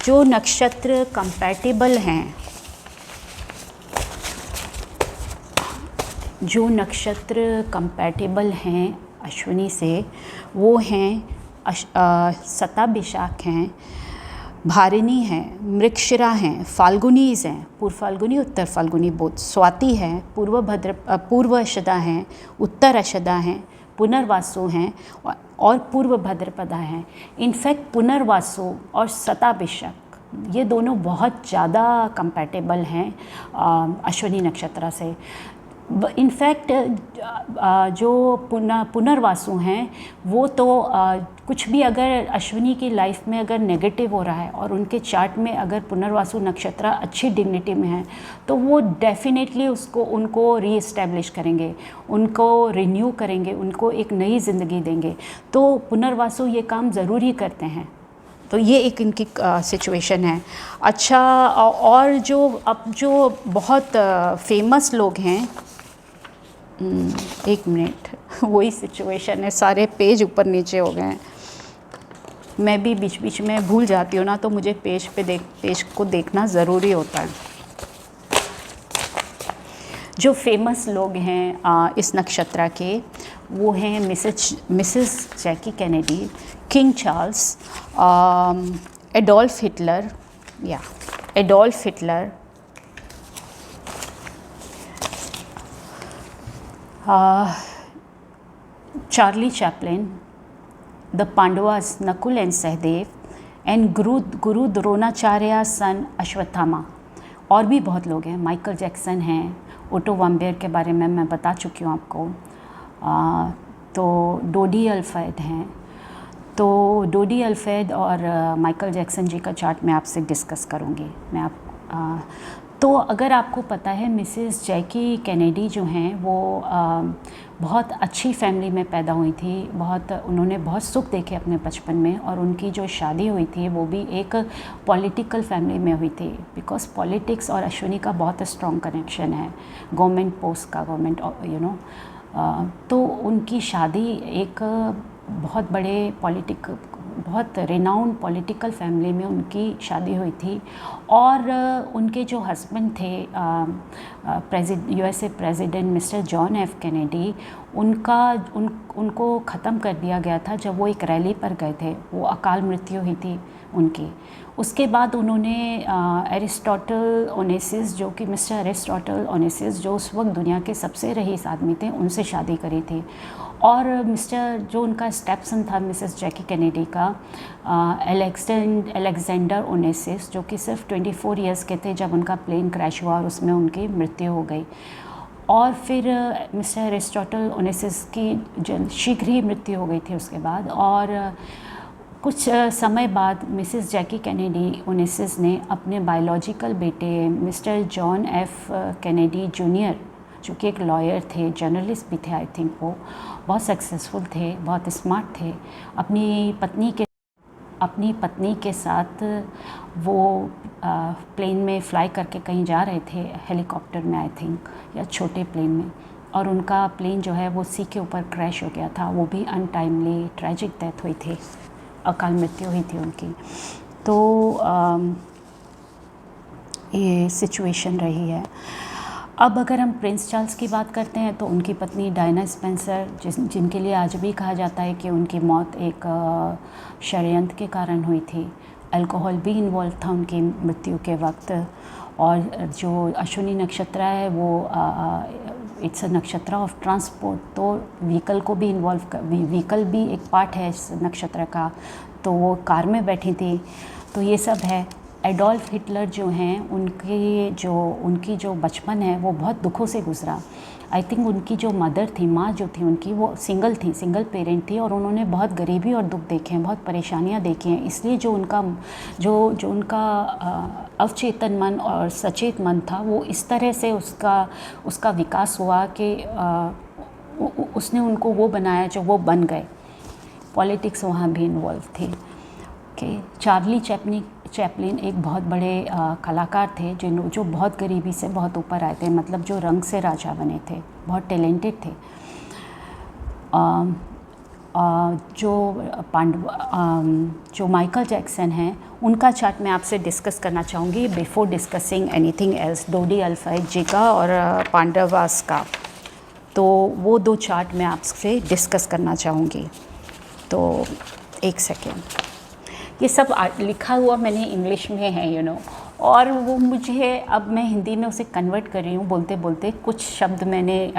जो नक्षत्र कंपैटिबल हैं, अश्विनी से, वो हैं शताभिषाख हैं, भारिणी हैं, मृगशिरा हैं, फाल्गुनीज़ हैं, पूर्व फाल्गुनी उत्तर फाल्गुनी बोध, स्वाति हैं, पूर्व अषदा हैं, उत्तर अषदा हैं, पुनर्वासु हैं और पूर्व भद्रपदा हैं। इनफैक्ट पुनर्वासु और शताभिषाख ये दोनों बहुत ज़्यादा कंपैटिबल हैं अश्विनी नक्षत्र से। इनफैक्ट जो पुनर्वासु हैं वो तो कुछ भी अगर अश्विनी की लाइफ में अगर नेगेटिव हो रहा है और उनके चार्ट में अगर पुनर्वासु नक्षत्र अच्छी डिग्निटी में है, तो वो डेफिनेटली उनको रीएस्टैब्लिश करेंगे, उनको रिन्यू करेंगे, उनको एक नई ज़िंदगी देंगे। तो पुनर्वासु ये काम ज़रूर ही करते हैं। तो ये एक इनकी सिचुएशन है। अच्छा, और जो बहुत फेमस लोग हैं, एक मिनट, वही सिचुएशन है, सारे पेज ऊपर नीचे हो गए हैं। मैं भी बीच बीच में भूल जाती हूँ ना, तो मुझे पेज को देखना ज़रूरी होता है। जो फेमस लोग हैं इस नक्षत्र के, वो हैं Mrs Jackie Kennedy, King Charles, Adolf Hitler, Charlie Chaplin, the Pandavas Nakul and Sahdev, and Guru Dronacharya son Ashwatthama. और भी बहुत लोग हैं, माइकल जैक्सन हैं, ओटो वाम्बियर के बारे में मैं बता चुकी हूँ आपको। तो डोडी अल्फ्रेड हैं। तो डोडी अल्फ्रेड और माइकल जैक्सन जी का चार्ट मैं आपसे डिस्कस करूँगी। तो अगर आपको पता है, मिसेस जैकी कैनेडी जो हैं वो बहुत अच्छी फैमिली में पैदा हुई थी। उन्होंने बहुत सुख देखे अपने बचपन में, और उनकी जो शादी हुई थी वो भी एक पॉलिटिकल फैमिली में हुई थी, बिकॉज पॉलिटिक्स और अश्विनी का बहुत स्ट्रॉन्ग कनेक्शन है, गवर्नमेंट पोस्ट का, गवर्नमेंट तो उनकी शादी एक बहुत रिनाउंड पॉलिटिकल फैमिली में उनकी शादी हुई थी। और उनके जो हस्बैंड थे USA president mister John F Kennedy, उनको ख़त्म कर दिया गया था जब वो एक रैली पर गए थे। वो अकाल मृत्यु हुई थी उनकी। उसके बाद उन्होंने एरिस्टोटल ओनेसिस, जो कि मिस्टर एरिस्टोटल ओनेसिस, जो उस वक्त दुनिया के सबसे रईस आदमी थे, उनसे शादी करी थी। और जो उनका स्टेपसन था मिसेस जैकी कैनेडी का, अलेक्जेंडर ओनेसिस, जो कि सिर्फ 24 ईयर्स के थे जब उनका प्लेन क्रैश हुआ और उसमें उनकी मृत्यु हो गई। और फिर मिस्टर एरिस्टोटल ओनेसिस की शीघ्र ही मृत्यु हो गई थी उसके बाद। और कुछ समय बाद मिसेस जैकी कैनेडी ओनेसिस ने अपने बायोलॉजिकल बेटे mister John F Kennedy junior, जो कि एक लॉयर थे, जर्नलिस्ट भी थे, आई थिंक वो बहुत सक्सेसफुल थे, बहुत स्मार्ट थे, अपनी पत्नी के साथ वो प्लेन में फ्लाई करके कहीं जा रहे थे, हेलीकॉप्टर में आई थिंक, या छोटे प्लेन में, और उनका प्लेन जो है वो सी के ऊपर क्रैश हो गया था। वो भी अनटाइमली ट्रेजिक डेथ हुई थी, अकाल मृत्यु हुई थी उनकी। तो ये सिचुएशन रही है। अब अगर हम प्रिंस चार्ल्स की बात करते हैं तो उनकी पत्नी डायना स्पेंसर, जिनके लिए आज भी कहा जाता है कि उनकी मौत एक षड्यंत्र के कारण हुई थी। अल्कोहल भी इन्वॉल्व था उनकी मृत्यु के वक्त। और जो अश्विनी नक्षत्र है वो इट्स अ नक्षत्र ऑफ ट्रांसपोर्ट, तो व्हीकल भी एक पार्ट है इस नक्षत्र का। तो वो कार में बैठी थी, तो ये सब है। एडोल्फ हिटलर जो हैं, उनकी जो बचपन है वो बहुत दुखों से गुजरा। आई थिंक उनकी जो मदर थी, माँ जो थी उनकी, वो सिंगल पेरेंट थी, और उन्होंने बहुत गरीबी और दुख देखे हैं, बहुत परेशानियाँ देखी हैं। इसलिए जो उनका अवचेतन मन और सचेत मन था, वो इस तरह से उसका विकास हुआ कि उसने उनको वो बनाया जो वो बन गए। पॉलिटिक्स वहाँ भी इन्वॉल्व थी। चार्ली चैपलिन एक बहुत बड़े कलाकार थे, जो बहुत गरीबी से बहुत ऊपर आए थे, मतलब जो रंग से राजा बने थे, बहुत टैलेंटेड थे। जो माइकल जैक्सन हैं, उनका चार्ट मैं आपसे डिस्कस करना चाहूँगी बिफोर डिस्कसिंग एनीथिंग एल्स, डोडी अल्फ्रेड जी का और पांडवास का। तो वो दो चार्ट मैं आपसे डिस्कस करना चाहूँगी। तो एक सेकेंड, ये सब लिखा हुआ मैंने इंग्लिश में है और वो मुझे, अब मैं हिंदी में उसे कन्वर्ट कर रही हूँ बोलते बोलते। कुछ शब्द मैंने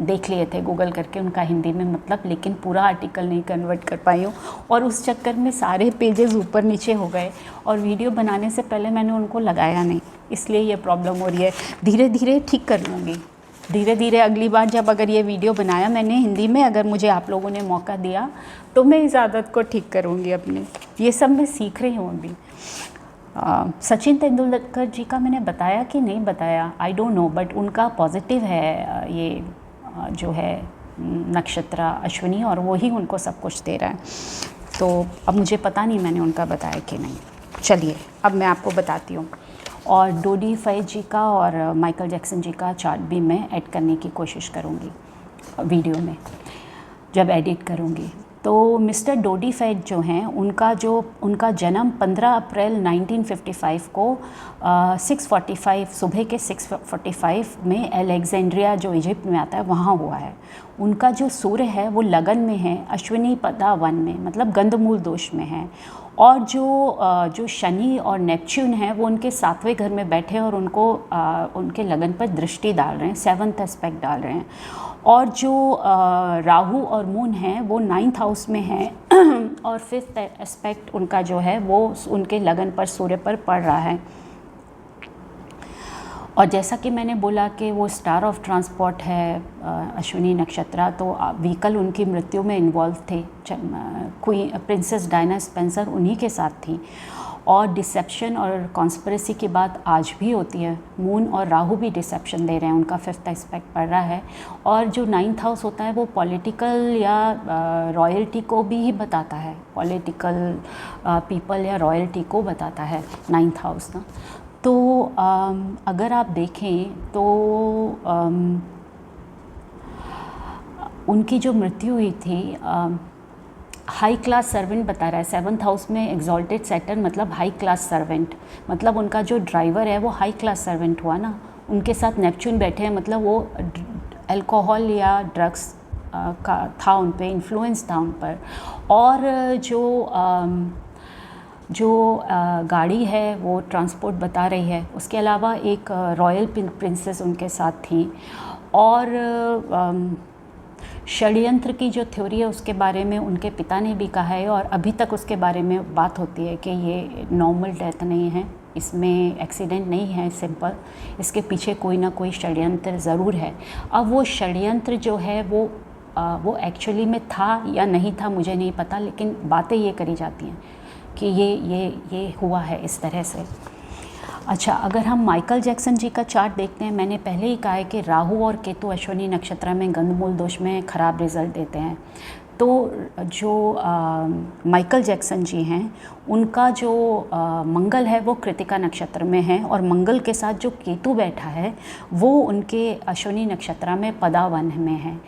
देख लिए थे गूगल करके उनका हिंदी में मतलब, लेकिन पूरा आर्टिकल नहीं कन्वर्ट कर पाई हूँ, और उस चक्कर में सारे पेजेस ऊपर नीचे हो गए, और वीडियो बनाने से पहले मैंने उनको लगाया नहीं, इसलिए ये प्रॉब्लम हो रही है। धीरे धीरे ठीक कर लूँगी, धीरे धीरे अगली बार जब अगर ये वीडियो बनाया मैंने हिंदी में, अगर मुझे आप लोगों ने मौका दिया तो मैं इस आदत को ठीक करूँगी अपनी। ये सब मैं सीख रही हूँ अभी। सचिन तेंदुलकर जी का मैंने बताया कि नहीं बताया, आई डोंट नो, बट उनका पॉजिटिव है ये जो है नक्षत्र अश्विनी, और वो ही उनको सब कुछ दे रहा है। तो अब मुझे पता नहीं मैंने उनका बताया कि नहीं। चलिए अब मैं आपको बताती हूँ। और डोडी फैज जी का और माइकल जैक्सन जी का चार्ट भी मैं ऐड करने की कोशिश करूँगी वीडियो में जब एडिट करूँगी। तो मिस्टर डोडीफेड जो हैं उनका जन्म 15 अप्रैल 1955 को 6:45 सुबह के 6:45 में अलेक्जेंड्रिया जो इजिप्ट में आता है वहाँ हुआ है। उनका जो सूर्य है वो लगन में है, अश्विनी पदा वन में, मतलब गंधमूल दोष में है। और जो शनि और नेपच्यून है वो उनके 7वें घर में बैठे और उनके लगन पर दृष्टि डाल रहे हैं, 7th एस्पेक्ट डाल रहे हैं। और जो राहु और मून हैं वो 9th हाउस में है और 5th एस्पेक्ट उनका जो है वो उनके लगन पर सूर्य पर पड़ रहा है। और जैसा कि मैंने बोला कि वो स्टार ऑफ ट्रांसपोर्ट है अश्विनी नक्षत्र, तो व्हीकल उनकी मृत्यु में इन्वॉल्व थे। प्रिंसेस डायना स्पेंसर उन्हीं के साथ थी। और डिसेप्शन और कॉन्स्पिरेसी की बात आज भी होती है। मून और राहु भी डिसेप्शन दे रहे हैं, उनका 5th एस्पेक्ट पड़ रहा है। और जो 9th हाउस होता है वो पॉलिटिकल या रॉयल्टी को भी ही बताता है, पॉलिटिकल पीपल या रॉयल्टी को बताता है 9th हाउस ना। तो अगर आप देखें तो उनकी जो मृत्यु हुई थी हाई क्लास सर्वेंट बता रहा है। 7th हाउस में एग्जॉल्टेड सैटर्न मतलब हाई क्लास सर्वेंट, मतलब उनका जो ड्राइवर है वो हाई क्लास सर्वेंट हुआ ना। उनके साथ नेपच्यून बैठे हैं, मतलब वो अल्कोहल या ड्रग्स का था उन पे, इन्फ्लुएंस था उन पर। और जो गाड़ी है वो ट्रांसपोर्ट बता रही है। उसके अलावा एक रॉयल प्रिंसेस उनके साथ थी। और षड्यंत्र की जो थ्योरी है उसके बारे में उनके पिता ने भी कहा है, और अभी तक उसके बारे में बात होती है कि ये नॉर्मल डेथ नहीं है, इसमें एक्सीडेंट नहीं है सिंपल, इसके पीछे कोई ना कोई षड्यंत्र ज़रूर है। अब वो षड्यंत्र जो है वो एक्चुअली में था या नहीं था मुझे नहीं पता, लेकिन बातें ये करी जाती हैं कि ये हुआ है इस तरह से। अच्छा, अगर हम माइकल जैक्सन जी का चार्ट देखते हैं, मैंने पहले ही कहा है कि राहु और केतु अश्विनी नक्षत्र में गंधमूल दोष में ख़राब रिजल्ट देते हैं। तो जो माइकल जैक्सन जी हैं उनका जो मंगल है वो कृतिका नक्षत्र में है, और मंगल के साथ जो केतु बैठा है वो उनके अश्विनी नक्षत्र में पदावन में है।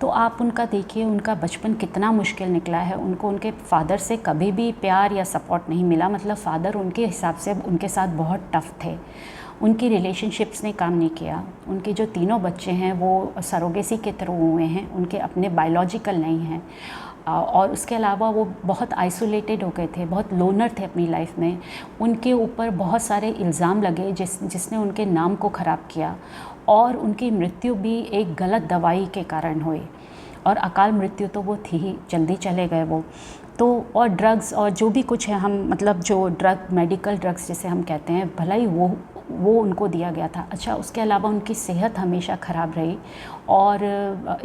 तो आप उनका देखिए, उनका बचपन कितना मुश्किल निकला है। उनको उनके फादर से कभी भी प्यार या सपोर्ट नहीं मिला, मतलब फादर उनके हिसाब से उनके साथ बहुत टफ थे। उनकी रिलेशनशिप्स ने काम नहीं किया। उनके जो तीनों बच्चे हैं वो सरोगेसी के थ्रू हुए हैं, उनके अपने बायोलॉजिकल नहीं हैं। और उसके अलावा वो बहुत आइसोलेटेड हो गए थे, बहुत लोनर थे अपनी लाइफ में। उनके ऊपर बहुत सारे इल्ज़ाम लगे जिसने उनके नाम को ख़राब किया, और उनकी मृत्यु भी एक गलत दवाई के कारण हुई, और अकाल मृत्यु तो वो थी ही, जल्दी चले गए वो तो। और ड्रग्स और जो भी कुछ है, हम मतलब जो मेडिकल ड्रग्स जिसे हम कहते हैं, भला ही वो उनको दिया गया था। अच्छा, उसके अलावा उनकी सेहत हमेशा ख़राब रही, और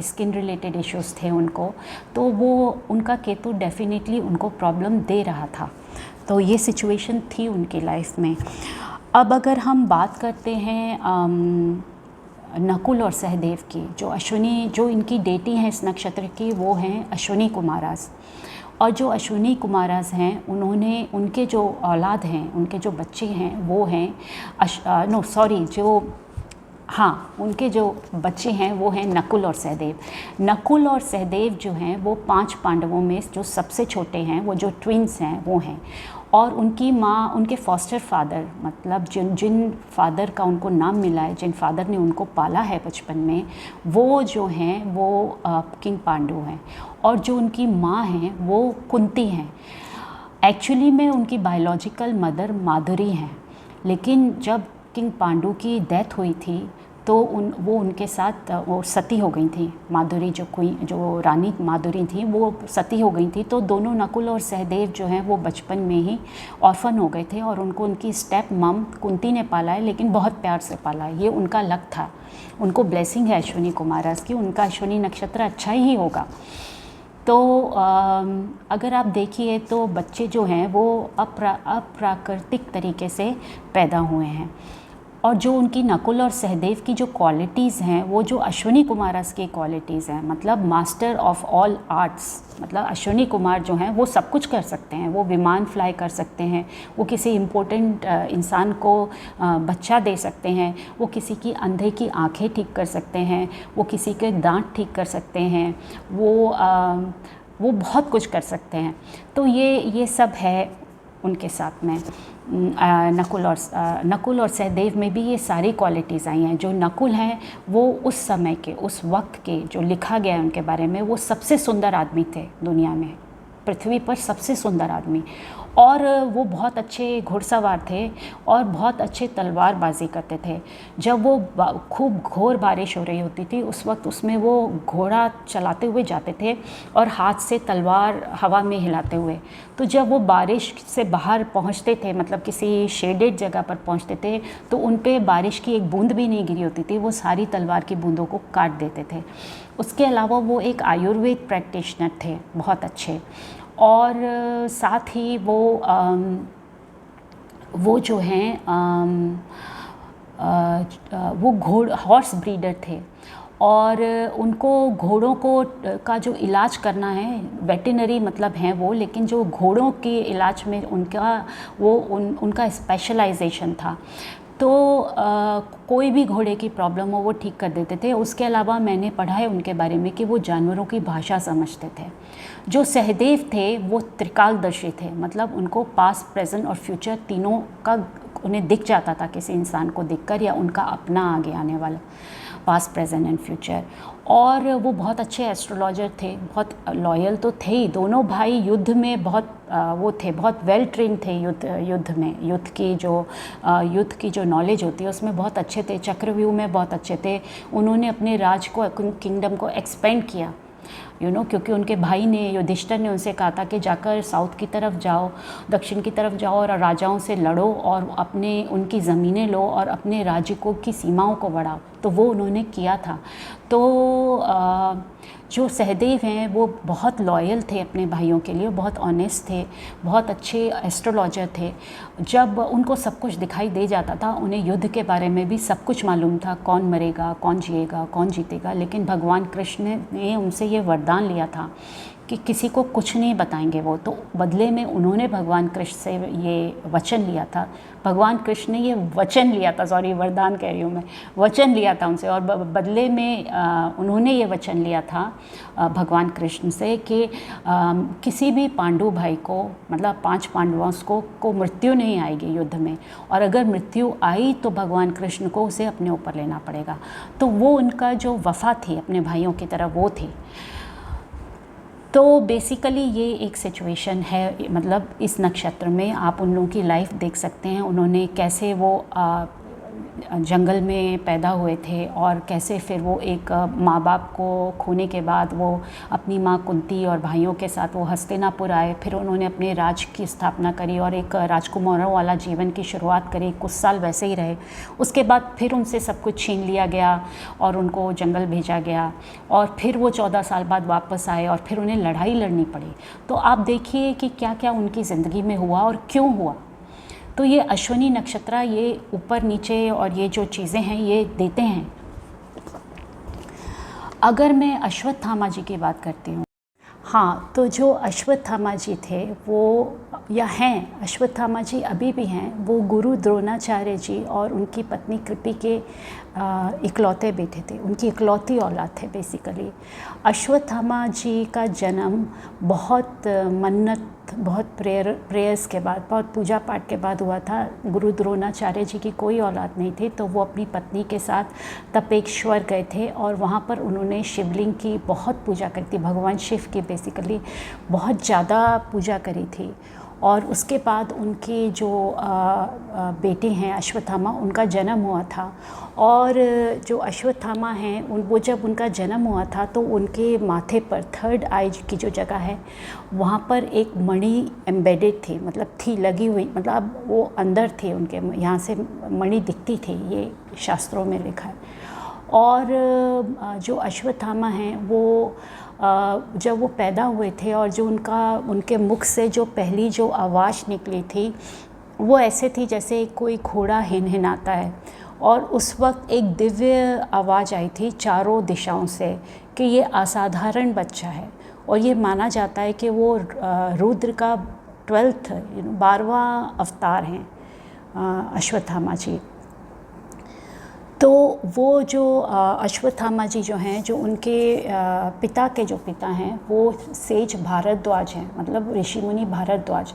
स्किन रिलेटेड इश्यूज़ थे उनको, तो वो उनका केतु डेफिनेटली उनको प्रॉब्लम दे रहा था। तो ये सिचुएशन थी उनकी लाइफ में। अब अगर हम बात करते हैं नकुल और सहदेव की, जो इनकी डेटी हैं इस नक्षत्र की, वो हैं अश्विनी कुमारास। और जो अश्विनी कुमारास हैं उनके जो औलाद हैं, उनके जो बच्चे हैं वो हैं उनके जो बच्चे हैं वो हैं नकुल और सहदेव। नकुल और सहदेव जो हैं वो 5 पांडवों में जो सबसे छोटे हैं, वो जो ट्विन्स हैं वो हैं। और उनकी माँ, उनके फॉस्टर फादर, मतलब जिन फादर का उनको नाम मिला है, जिन फादर ने उनको पाला है बचपन में, वो जो हैं वो किंग पांडु हैं। और जो उनकी माँ हैं वो कुंती हैं। एक्चुअली में उनकी बायोलॉजिकल मदर माधुरी हैं, लेकिन जब किंग पांडु की डेथ हुई थी तो वो उनके साथ वो सती हो गई थी। माधुरी जो रानी माधुरी थी वो सती हो गई थी। तो दोनों नकुल और सहदेव जो हैं वो बचपन में ही ऑर्फन हो गए थे, और उनको उनकी स्टेप मम कुंती ने पाला है, लेकिन बहुत प्यार से पाला है। ये उनका लक था, उनको ब्लेसिंग है अश्विनी कुमारास की, उनका अश्विनी नक्षत्र अच्छा ही होगा। तो अगर आप देखिए तो बच्चे जो हैं वो अप्राकृतिक तरीके से पैदा हुए हैं। और जो उनकी नकुल और सहदेव की जो क्वालिटीज़ हैं वो जो अश्विनी कुमारास की क्वालिटीज़ हैं, मतलब मास्टर ऑफ ऑल आर्ट्स। मतलब अश्विनी कुमार जो हैं वो सब कुछ कर सकते हैं, वो विमान फ्लाई कर सकते हैं, वो किसी इम्पोर्टेंट इंसान को बच्चा दे सकते हैं, वो किसी की अंधे की आंखें ठीक कर सकते हैं, वो किसी के दांत ठीक कर सकते हैं, वो वो बहुत कुछ कर सकते हैं। तो ये सब है उनके साथ में। नकुल और सहदेव में भी ये सारी क्वालिटीज़ आई हैं। जो नकुल हैं वो उस समय के, उस वक्त के, जो लिखा गया है उनके बारे में, वो सबसे सुंदर आदमी थे दुनिया में, पृथ्वी पर सबसे सुंदर आदमी। और वो बहुत अच्छे घुड़सवार थे और बहुत अच्छे तलवारबाजी करते थे। जब वो खूब घोर बारिश हो रही होती थी उस वक्त उसमें वो घोड़ा चलाते हुए जाते थे और हाथ से तलवार हवा में हिलाते हुए। तो जब वो बारिश से बाहर पहुंचते थे, मतलब किसी शेडेड जगह पर पहुंचते थे, तो उन पे बारिश की एक बूंद भी नहीं गिरी होती थी, वो सारी तलवार की बूंदों को काट देते थे। उसके अलावा वो एक आयुर्वेद प्रैक्टिशनर थे बहुत अच्छे। और साथ ही वो जो हैं वो हॉर्स ब्रीडर थे। और उनको घोड़ों का जो इलाज करना है, वेटरनरी मतलब हैं वो, लेकिन जो घोड़ों के इलाज में उनका स्पेशलाइजेशन था। तो कोई भी घोड़े की प्रॉब्लम हो वो ठीक कर देते थे। उसके अलावा मैंने पढ़ा है उनके बारे में कि वो जानवरों की भाषा समझते थे। जो सहदेव थे वो त्रिकालदर्शी थे, मतलब उनको पास्ट, प्रेजेंट और फ्यूचर तीनों का उन्हें दिख जाता था किसी इंसान को देखकर, या उनका अपना आगे आने वाला, पास्ट, प्रेजेंट एंड फ्यूचर। और वो बहुत अच्छे एस्ट्रोलॉजर थे, बहुत लॉयल तो थे ही। दोनों भाई युद्ध में बहुत वो थे, बहुत वेल ट्रेन थे युद्ध में। युद्ध की जो नॉलेज होती है उसमें बहुत अच्छे थे। चक्रव्यूह में बहुत अच्छे थे। उन्होंने अपने राज को, किंगडम को एक्सपेंड किया, क्योंकि उनके भाई ने, युधिष्ठिर ने उनसे कहा था कि जाकर साउथ की तरफ जाओ, दक्षिण की तरफ जाओ और राजाओं से लड़ो और उनकी ज़मीनें लो और अपने राज्य की सीमाओं को बढ़ाओ। तो वो उन्होंने किया था। तो जो सहदेव हैं वो बहुत लॉयल थे अपने भाइयों के लिए, बहुत ऑनेस्ट थे, बहुत अच्छे एस्ट्रोलॉजर थे। जब उनको सब कुछ दिखाई दे जाता था, उन्हें युद्ध के बारे में भी सब कुछ मालूम था, कौन मरेगा, कौन जिएगा, कौन जीतेगा। लेकिन भगवान कृष्ण ने उनसे ये वरदान लिया था कि किसी को कुछ नहीं बताएंगे वो। तो बदले में उन्होंने भगवान कृष्ण से ये वचन लिया था, भगवान कृष्ण ने ये वचन लिया था, सॉरी वरदान कह रही हूँ मैं, वचन लिया था उनसे। और बदले में उन्होंने ये वचन लिया था भगवान कृष्ण से कि किसी भी पांडु भाई को, मतलब 5 पांडवों को मृत्यु नहीं आएगी युद्ध में, और अगर मृत्यु आई तो भगवान कृष्ण को उसे अपने ऊपर लेना पड़ेगा। तो वो उनका जो वफ़ा थी अपने भाइयों की तरफ वो थी। तो बेसिकली ये एक सिचुएशन है, मतलब इस नक्षत्र में आप उन लोगों की लाइफ देख सकते हैं, उन्होंने कैसे वो जंगल में पैदा हुए थे और कैसे फिर वो एक माँ बाप को खोने के बाद वो अपनी माँ कुंती और भाइयों के साथ वो हस्तिनापुर आए। फिर उन्होंने अपने राज्य की स्थापना करी और एक राजकुमारों वाला जीवन की शुरुआत करी। कुछ साल वैसे ही रहे, उसके बाद फिर उनसे सब कुछ छीन लिया गया और उनको जंगल भेजा गया। और फिर वो 14 साल बाद वापस आए और फिर उन्हें लड़ाई लड़नी पड़ी। तो आप देखिए कि क्या क्या उनकी ज़िंदगी में हुआ और क्यों हुआ। तो ये अश्विनी नक्षत्र ये ऊपर नीचे और ये जो चीज़ें हैं ये देते हैं। अगर मैं अश्वत्थामा जी की बात करती हूँ, हाँ, तो जो अश्वत्थामा जी थे वो, या हैं, अश्वत्थामा जी अभी भी हैं, वो गुरु द्रोणाचार्य जी और उनकी पत्नी कृपि के इकलौते बेटे थे, उनकी इकलौती औलाद थे बेसिकली। अश्वत्थामा जी का जन्म बहुत मन्नत, बहुत प्रेयर्स के बाद, बहुत पूजा पाठ के बाद हुआ था। गुरु द्रोणाचार्य जी की कोई औलाद नहीं थी, तो वो अपनी पत्नी के साथ तपेश्वर गए थे और वहाँ पर उन्होंने शिवलिंग की बहुत पूजा करी थी, भगवान शिव की बेसिकली बहुत ज़्यादा पूजा करी थी। और उसके बाद उनके जो बेटे हैं अश्वत्थामा, उनका जन्म हुआ था। और जो अश्वत्थामा हैं वो जब उनका जन्म हुआ था तो उनके माथे पर 3rd आई की जो जगह है वहाँ पर एक मणि एम्बेडेड थी, मतलब थी लगी हुई, मतलब वो अंदर थे उनके, यहाँ से मणि दिखती थी, ये शास्त्रों में लिखा है। और जो अश्वत्थामा हैं वो जब वो पैदा हुए थे और जो उनके मुख से जो पहली जो आवाज़ निकली थी वो ऐसे थी जैसे कोई घोड़ा हिनहिनाता है। और उस वक्त एक दिव्य आवाज़ आई थी चारों दिशाओं से कि ये असाधारण बच्चा है। और ये माना जाता है कि वो रुद्र का 12वां अवतार हैं अश्वत्थामा जी। तो वो जो अश्वत्थामा जी जो हैं, जो उनके पिता के जो पिता हैं वो सेज भारद्वाज हैं, मतलब ऋषि मुनि भारद्वाज।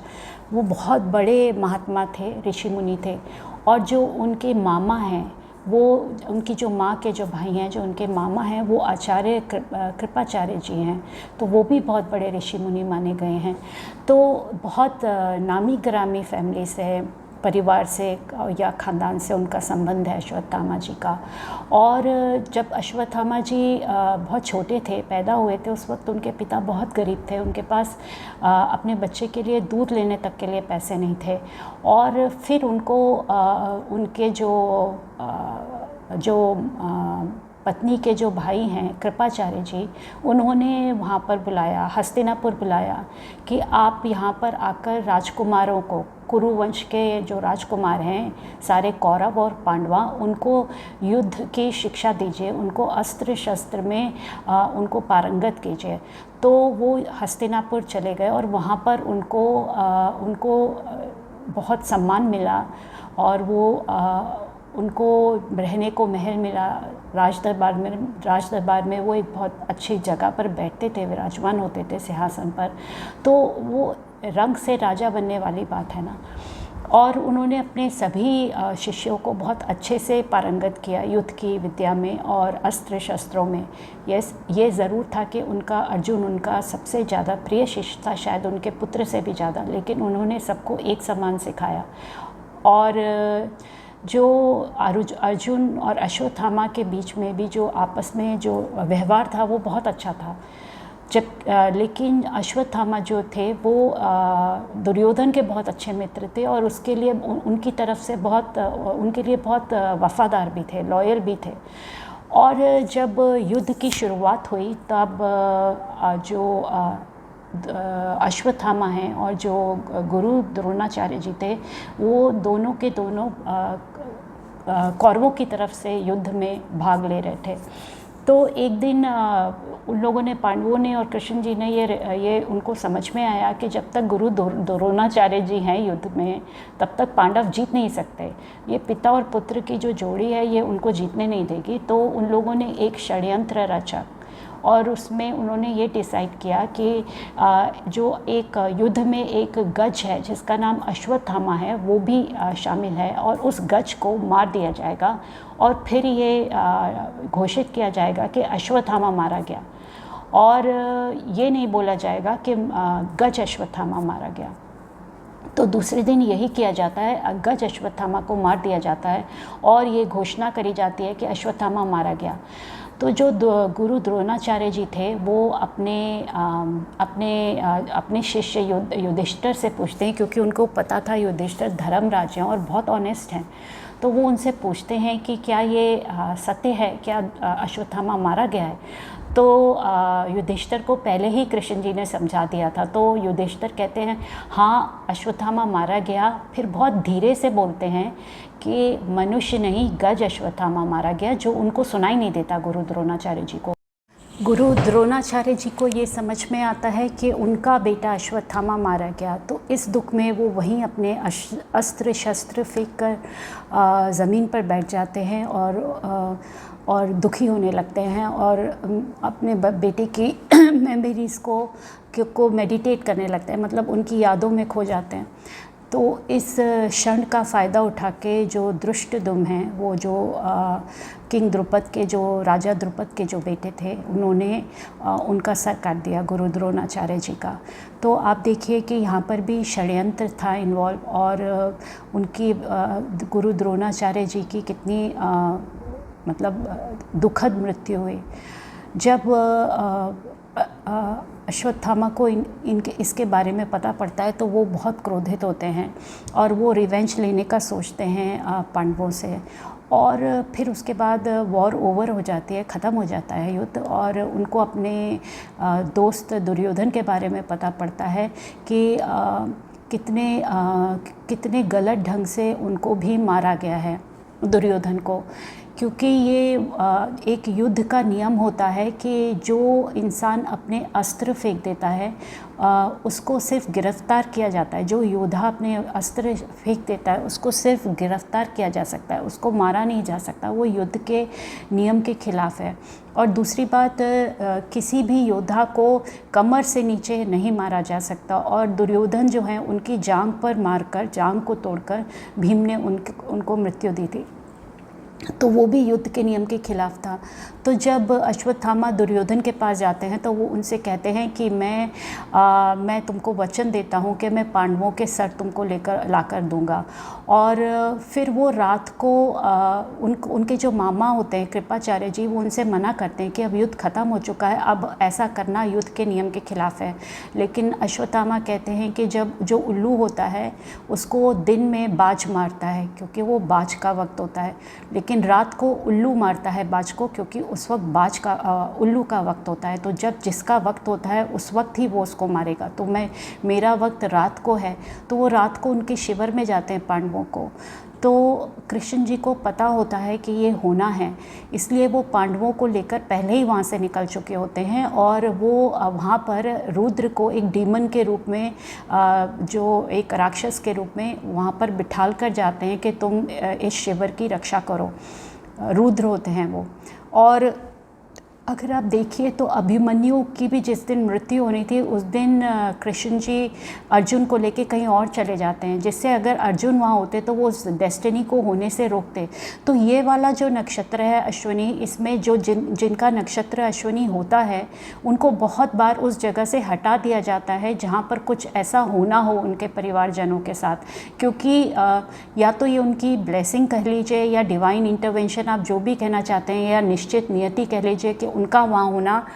वो बहुत बड़े महात्मा थे, ऋषि मुनि थे। और जो उनके मामा हैं, वो उनकी जो माँ के जो भाई हैं, जो उनके मामा हैं, वो आचार्य कृपाचार्य जी हैं। तो वो भी बहुत बड़े ऋषि मुनि माने गए हैं। तो बहुत नामी ग्रामी फैमिली से, परिवार से या ख़ानदान से उनका संबंध है अश्वत्थामा जी का। और जब अश्वत्थामा जी बहुत छोटे थे, पैदा हुए थे, उस वक्त उनके पिता बहुत गरीब थे। उनके पास अपने बच्चे के लिए दूध लेने तक के लिए पैसे नहीं थे। और फिर उनको उनके जो पत्नी के जो भाई हैं कृपाचार्य जी, उन्होंने वहाँ पर बुलाया, हस्तिनापुर बुलाया कि आप यहाँ पर आकर राजकुमारों को, कुरुवंश के जो राजकुमार हैं सारे, कौरव और पांडवा, उनको युद्ध की शिक्षा दीजिए, उनको अस्त्र शस्त्र में उनको पारंगत कीजिए। तो वो हस्तिनापुर चले गए और वहाँ पर उनको बहुत सम्मान मिला। और वो उनको रहने को महल मिला, राज दरबार में वो एक बहुत अच्छी जगह पर बैठते थे, विराजमान होते थे सिंहासन पर। तो वो रंग से राजा बनने वाली बात है ना। और उन्होंने अपने सभी शिष्यों को बहुत अच्छे से पारंगत किया युद्ध की विद्या में और अस्त्र शस्त्रों में। ये ज़रूर था कि अर्जुन उनका सबसे ज़्यादा प्रिय शिष्य था, शायद उनके पुत्र से भी ज़्यादा, लेकिन उन्होंने सबको एक समान सिखाया। और जो अर्जुन और अश्वत्थामा के बीच में भी जो आपस में जो व्यवहार था वो बहुत अच्छा था। लेकिन अश्वत्थामा जो थे वो दुर्योधन के बहुत अच्छे मित्र थे और उसके लिए उनकी तरफ से उनके लिए बहुत वफ़ादार भी थे, लॉयल भी थे। और जब युद्ध की शुरुआत हुई तब जो अश्वत्थामा हैं और जो गुरु द्रोणाचार्य जी थे, वो दोनों के दोनों कौरवों की तरफ से युद्ध में भाग ले रहे थे। तो एक दिन उन लोगों ने, पांडवों ने और कृष्ण जी ने ये उनको समझ में आया कि जब तक गुरु द्रोणाचार्य जी हैं युद्ध में, तब तक पांडव जीत नहीं सकते। ये पिता और पुत्र की जो जोड़ी है ये उनको जीतने नहीं देगी। तो उन लोगों ने एक षड्यंत्र रचा और उसमें उन्होंने ये डिसाइड किया कि जो एक युद्ध में एक गज है जिसका नाम अश्वत्थामा है, वो भी शामिल है और उस गज को मार दिया जाएगा। और फिर ये घोषित किया जाएगा कि अश्वत्थामा मारा गया, और ये नहीं बोला जाएगा कि गज अश्वत्थामा मारा गया। तो दूसरे दिन यही किया जाता है, गज अश्वत्थामा को मार दिया जाता है और ये घोषणा करी जाती है कि अश्वत्थामा मारा गया। तो जो गुरु द्रोणाचार्य जी थे वो अपने शिष्य युधिष्ठिर से पूछते हैं, क्योंकि उनको पता था युधिष्ठिर धर्मराज हैं और बहुत ऑनेस्ट हैं। तो वो उनसे पूछते हैं कि क्या ये सत्य है, क्या अश्वत्थामा मारा गया है। तो युधिष्ठिर को पहले ही कृष्ण जी ने समझा दिया था। तो युधिष्ठिर कहते हैं हाँ अश्वत्थामा मारा गया। फिर बहुत धीरे से बोलते हैं कि मनुष्य नहीं, गज अश्वत्थामा मारा गया, जो उनको सुनाई नहीं देता गुरु द्रोणाचार्य जी को। गुरु द्रोणाचार्य जी को ये समझ में आता है कि उनका बेटा अश्वत्थामा मारा गया। तो इस दुख में वो वहीं अपने अस्त्र शस्त्र फेंक कर ज़मीन पर बैठ जाते हैं और दुखी होने लगते हैं और अपने बेटे की मेमोरीज़ को मेडिटेट करने लगते हैं, मतलब उनकी यादों में खो जाते हैं। तो इस क्षण का फ़ायदा उठा के जो धृष्टद्युम्न हैं, वो जो किंग द्रुपद के, जो राजा द्रुपद के जो बेटे थे, उन्होंने उनका सर काट दिया गुरु द्रोणाचार्य जी का। तो आप देखिए कि यहाँ पर भी षड्यंत्र था इन्वॉल्व, और उनकी गुरु द्रोणाचार्य जी की कितनी मतलब दुखद मृत्यु हुई। जब अश्वत्थामा को इसके बारे में पता पड़ता है तो वो बहुत क्रोधित होते हैं और वो रिवेंज लेने का सोचते हैं पांडवों से। और फिर उसके बाद वॉर ओवर हो जाती है, ख़त्म हो जाता है युद्ध, और उनको अपने दोस्त दुर्योधन के बारे में पता पड़ता है कि कितने गलत ढंग से उनको भी मारा गया है, दुर्योधन को, क्योंकि ये एक युद्ध का नियम होता है कि जो इंसान अपने अस्त्र फेंक देता है उसको सिर्फ गिरफ्तार किया जाता है। जो योद्धा अपने अस्त्र फेंक देता है उसको सिर्फ गिरफ्तार किया जा सकता है, उसको मारा नहीं जा सकता। वो युद्ध के नियम के खिलाफ है। और दूसरी बात, किसी भी योद्धा को कमर से नीचे नहीं मारा जा सकता। और दुर्योधन जो हैं उनकी जांघ पर मारकर, जांघ को तोड़कर भीम ने उनको मृत्यु दी थी, तो वो भी युद्ध के नियम के खिलाफ था। तो जब अश्वत्थामा दुर्योधन के पास जाते हैं तो वो उनसे कहते हैं कि मैं तुमको वचन देता हूँ कि मैं पांडवों के सर तुमको लाकर दूंगा। और फिर वो रात को उनके जो मामा होते हैं कृपाचार्य जी, वो उनसे मना करते हैं कि अब युद्ध ख़त्म हो चुका है, अब ऐसा करना युद्ध के नियम के खिलाफ है। लेकिन अश्वत्थामा कहते हैं कि जब जो उल्लू होता है उसको दिन में बाज मारता है क्योंकि वो बाज का वक्त होता है, लेकिन रात को उल्लू मारता है बाज को क्योंकि उस वक्त उल्लू का वक्त होता है। तो जब जिसका वक्त होता है उस वक्त ही वो उसको मारेगा। तो मेरा वक्त रात को है, तो वो रात को उनके शिविर में जाते हैं पांडवों को। तो कृष्ण जी को पता होता है कि ये होना है, इसलिए वो पांडवों को लेकर पहले ही वहाँ से निकल चुके होते हैं। और वो वहाँ पर रुद्र को एक डीमन के रूप में, जो एक राक्षस के रूप में वहाँ पर बिठाल कर जाते हैं कि तुम इस शिविर की रक्षा करो। रुद्र होते हैं वो। और अगर आप देखिए तो अभिमन्यु की भी जिस दिन मृत्यु होनी थी उस दिन कृष्ण जी अर्जुन को लेके कहीं और चले जाते हैं, जिससे अगर अर्जुन वहाँ होते तो वो उस डेस्टिनी को होने से रोकते। तो ये वाला जो नक्षत्र है अश्विनी, इसमें जो जिनका नक्षत्र अश्विनी होता है उनको बहुत बार उस जगह से हटा दिया जाता है जहाँ पर कुछ ऐसा होना हो उनके परिवारजनों के साथ, क्योंकि या तो ये उनकी ब्लेसिंग कह लीजिए या डिवाइन इंटरवेंशन, आप जो भी कहना चाहते हैं, या निश्चित नियति कह लीजिए कि उनका वहाँ होना